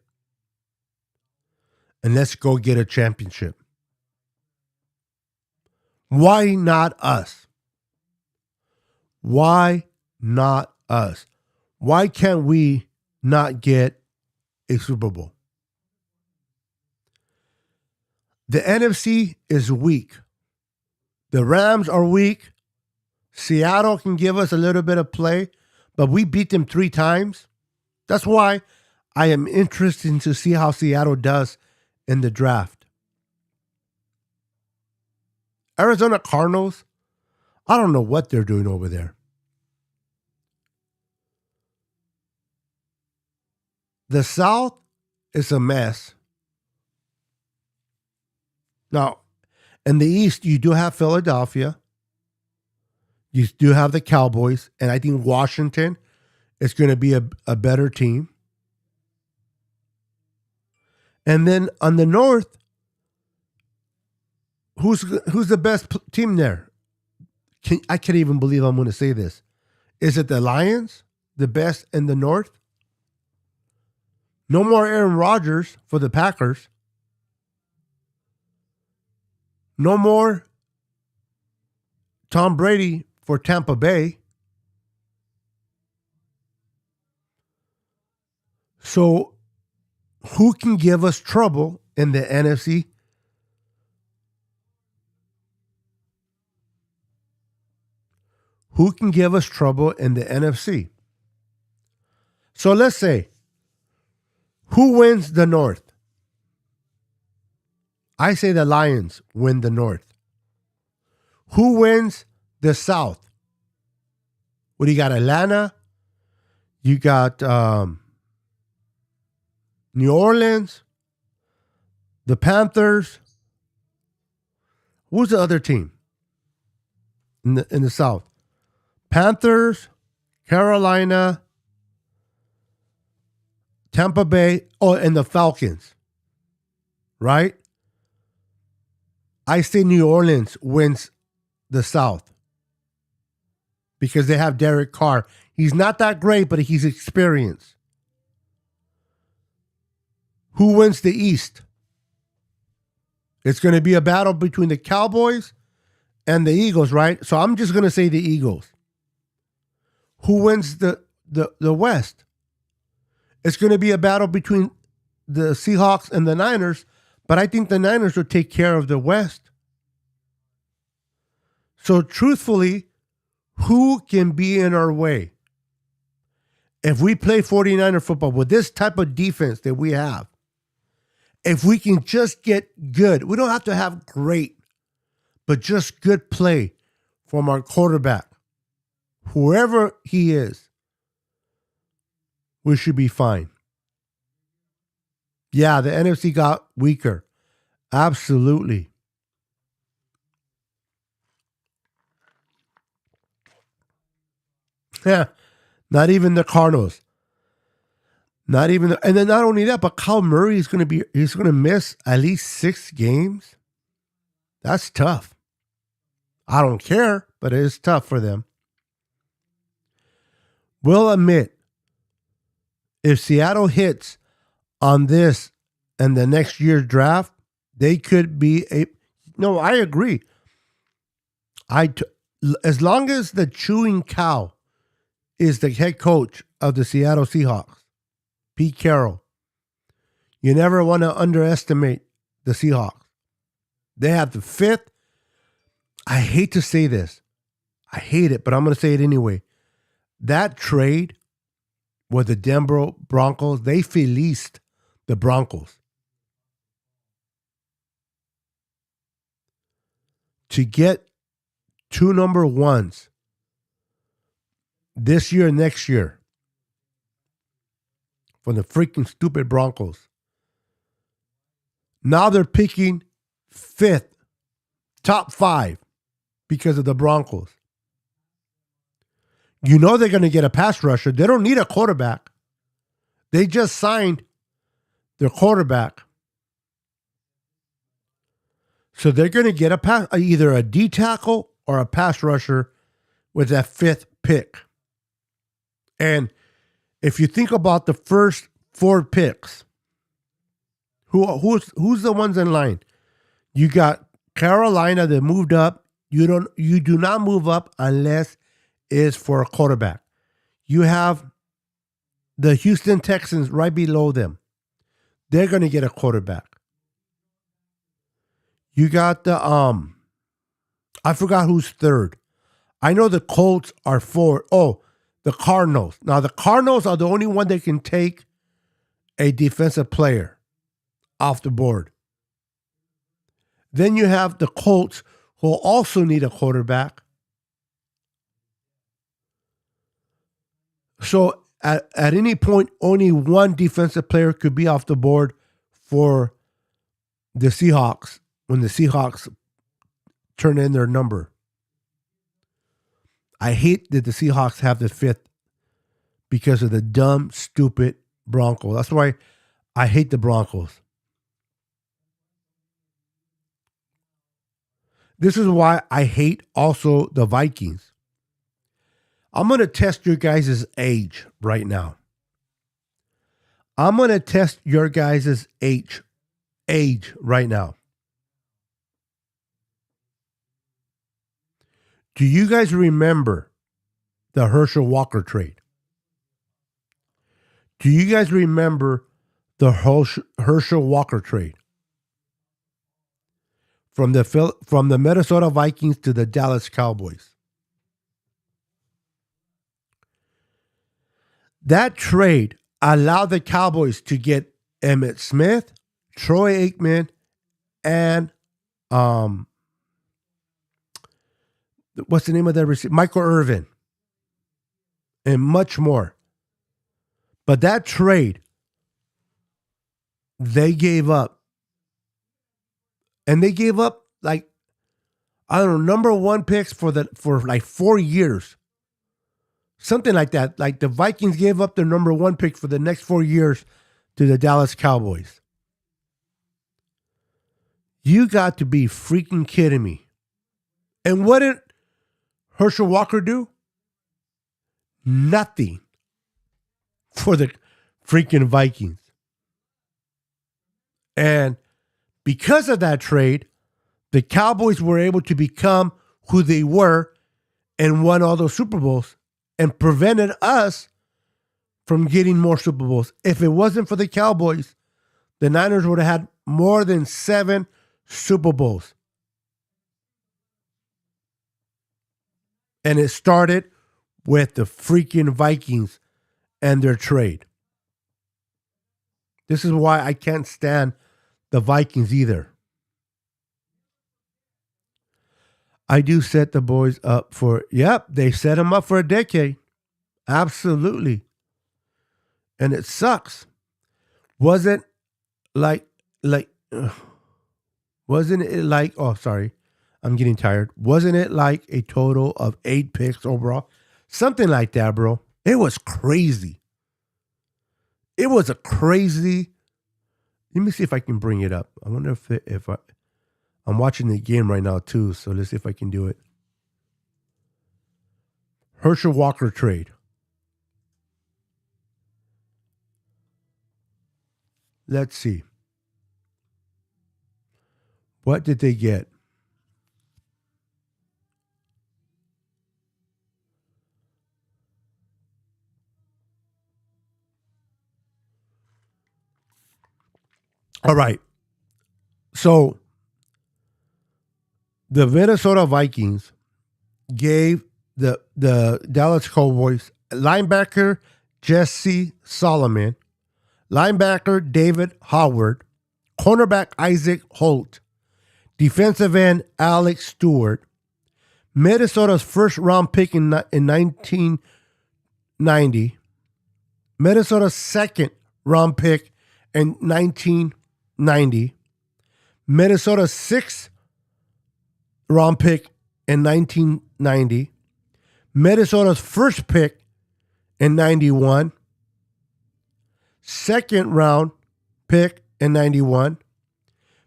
and let's go get a championship. Why not us? Why not us? Why can't we not get a Super Bowl? The NFC is weak. The Rams are weak. Seattle can give us a little bit of play, but we beat them 3 times. That's why I am interested to see how Seattle does in the draft. Arizona Cardinals, I don't know what they're doing over there. The South is a mess. Now, in the East, you do have Philadelphia. You do have the Cowboys. And I think Washington is going to be a better team. And then on the North, who's the best team there? I can't even believe I'm going to say this. Is it the Lions, the best in the North? No more Aaron Rodgers for the Packers. No more Tom Brady for Tampa Bay. So who can give us trouble in the NFC? Who can give us trouble in the NFC? So let's say, who wins the North? I say the Lions win the North. Who wins the South? What do you got? Atlanta? You got New Orleans? The Panthers? Who's the other team in the South? Panthers, Carolina, Tampa Bay, and the Falcons. Right? I say New Orleans wins the South because they have Derek Carr. He's not that great, but he's experienced. Who wins the East? It's going to be a battle between the Cowboys and the Eagles, right? So I'm just going to say the Eagles. Who wins the West? It's going to be a battle between the Seahawks and the Niners, but I think the Niners will take care of the West. So truthfully, who can be in our way? If we play 49er football with this type of defense that we have, if we can just get good, we don't have to have great, but just good play from our quarterback, whoever he is, we should be fine. Yeah, the NFC got weaker. Absolutely. Yeah, not even the Cardinals. Not even, and then not only that, but Kyle Murray is going to miss at least 6 games. That's tough. I don't care, but it is tough for them. We'll admit, if Seattle hits on this and the next year's draft, they could be no, I agree. As long as the chewing cow is the head coach of the Seattle Seahawks, Pete Carroll, you never want to underestimate the Seahawks. They have the 5th. I hate to say this. I hate it, but I'm going to say it anyway. That trade with the Denver Broncos, they fleeced the Broncos to get 2 number 1s this year and next year from the freaking stupid Broncos. Now they're picking 5th, top 5 because of the Broncos. You know they're going to get a pass rusher. They don't need a quarterback. They just signed their quarterback. So they're going to get either a D tackle or a pass rusher with that 5th pick. And if you think about the first 4 picks, who's the ones in line? You got Carolina that moved up. You do not move up unless it's for a quarterback. You have the Houston Texans right below them. They're going to get a quarterback. You got the I forgot who's 3rd. I know the Colts are 4th. Oh, the Cardinals. Now the Cardinals are the only one that can take a defensive player off the board. Then you have the Colts, who also need a quarterback. So at any point, only one defensive player could be off the board for the Seahawks when the Seahawks turn in their number. I hate that the Seahawks have the 5th because of the dumb, stupid Broncos. That's why I hate the Broncos. This is why I hate also the Vikings. I'm going to test your guys' age right now. I'm going to test your guys' age right now. Do you guys remember the Herschel Walker trade? Do you guys remember the Herschel Walker trade? From the Minnesota Vikings to the Dallas Cowboys. That trade allowed the Cowboys to get Emmitt Smith, Troy Aikman, and what's the name of that receiver? Michael Irvin, and much more. But that trade, they gave up. And they gave up like, I don't know, number 1 picks for like 4 years. Something like that. Like the Vikings gave up their number 1 pick for the next 4 years to the Dallas Cowboys. You got to be freaking kidding me. And what did Herschel Walker do? Nothing for the freaking Vikings. And because of that trade, the Cowboys were able to become who they were and won all those Super Bowls and prevented us from getting more Super Bowls. If it wasn't for the Cowboys, the Niners would have had more than 7 Super Bowls. And it started with the freaking Vikings and their trade. This is why I can't stand the Vikings either. I do set the boys up for, they set them up for a decade. Absolutely. And it sucks. Wasn't it like, oh, sorry, I'm getting tired. Wasn't it like a total of 8 picks overall? Something like that, bro. It was crazy. It was a crazy. Let me see if I can bring it up. I wonder if I'm watching the game right now too. So let's see if I can do it. Herschel Walker trade. Let's see. What did they get? All right. So the Minnesota Vikings gave the Dallas Cowboys linebacker Jesse Solomon, linebacker David Howard, cornerback Isaac Holt, defensive end Alex Stewart, Minnesota's first round pick in 1990, Minnesota's second round pick in 1990, Minnesota's sixth round pick in 1990, Minnesota's first pick in 91, second round pick in 91,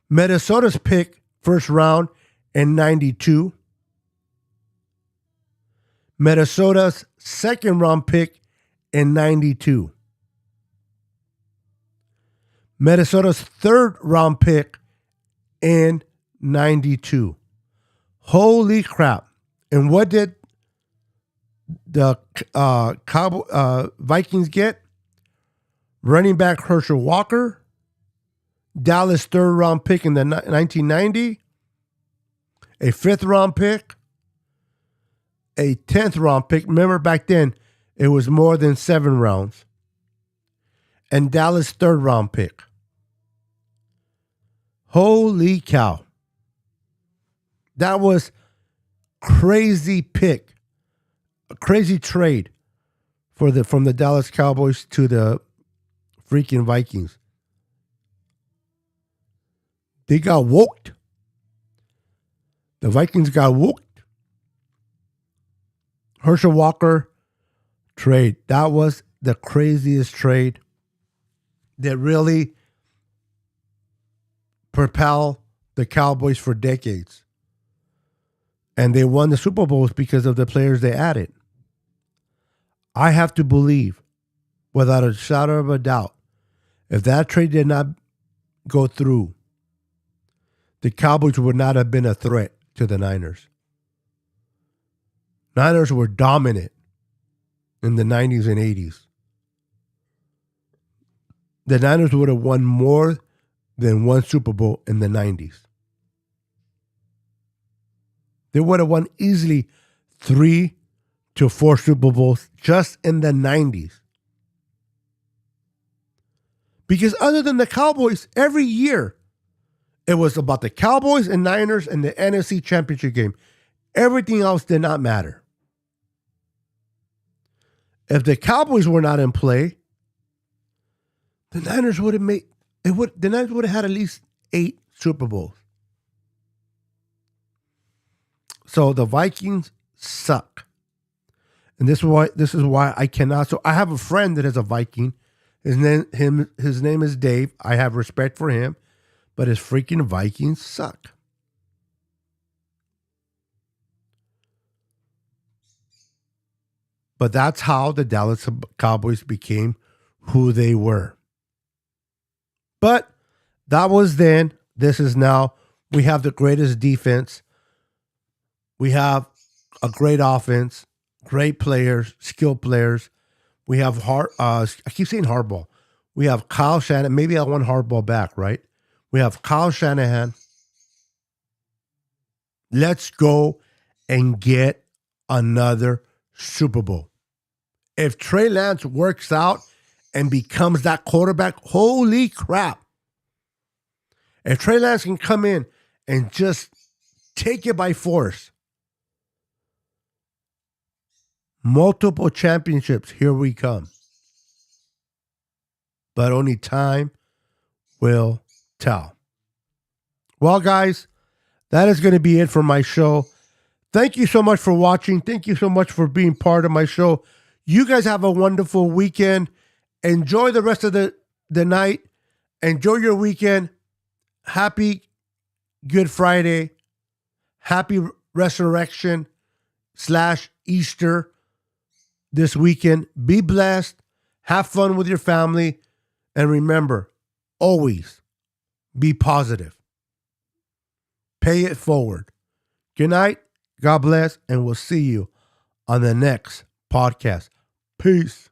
Minnesota's pick first round in 92, Minnesota's second round pick in 92, Minnesota's third round pick in 92. Holy crap. And what did the Vikings get? Running back Herschel Walker, Dallas third round pick in the 1990, a fifth round pick, a 10th round pick. Remember back then it was more than 7 rounds. And Dallas third round pick. Holy cow. That was crazy pick. A crazy trade from the Dallas Cowboys to the freaking Vikings. They got woked. The Vikings got woked. Herschel Walker trade. That was the craziest trade that really propelled the Cowboys for decades. And they won the Super Bowls because of the players they added. I have to believe, without a shadow of a doubt, if that trade did not go through, the Cowboys would not have been a threat to the Niners. Niners were dominant in the 90s and 80s. The Niners would have won more than one Super Bowl in the 90s. They would have won easily 3 to 4 Super Bowls just in the 90s. Because other than the Cowboys, every year, it was about the Cowboys and Niners and the NFC Championship game. Everything else did not matter. If the Cowboys were not in play, the Niners would have the Niners would have had at least 8 Super Bowls. So the Vikings suck. And this is why I cannot. So I have a friend that is a Viking. His name is Dave. I have respect for him, but his freaking Vikings suck. But that's how the Dallas Cowboys became who they were. But that was then. This is now. We have the greatest defense. We have a great offense, great players, skilled players. We have I keep saying Harbaugh. We have Kyle Shanahan. Maybe I want Harbaugh back, right? We have Kyle Shanahan. Let's go and get another Super Bowl. If Trey Lance works out and becomes that quarterback, holy crap. If Trey Lance can come in and just take it by force, multiple championships, here we come. But only time will tell. Well, guys, that is going to be it for my show. Thank you so much for watching. Thank you so much for being part of my show. You guys have a wonderful weekend. Enjoy the rest of the night. Enjoy your weekend. Happy Good Friday. Happy Resurrection / Easter this weekend. Be blessed. Have fun with your family. And remember, always be positive. Pay it forward. Good night. God bless. And we'll see you on the next podcast. Peace.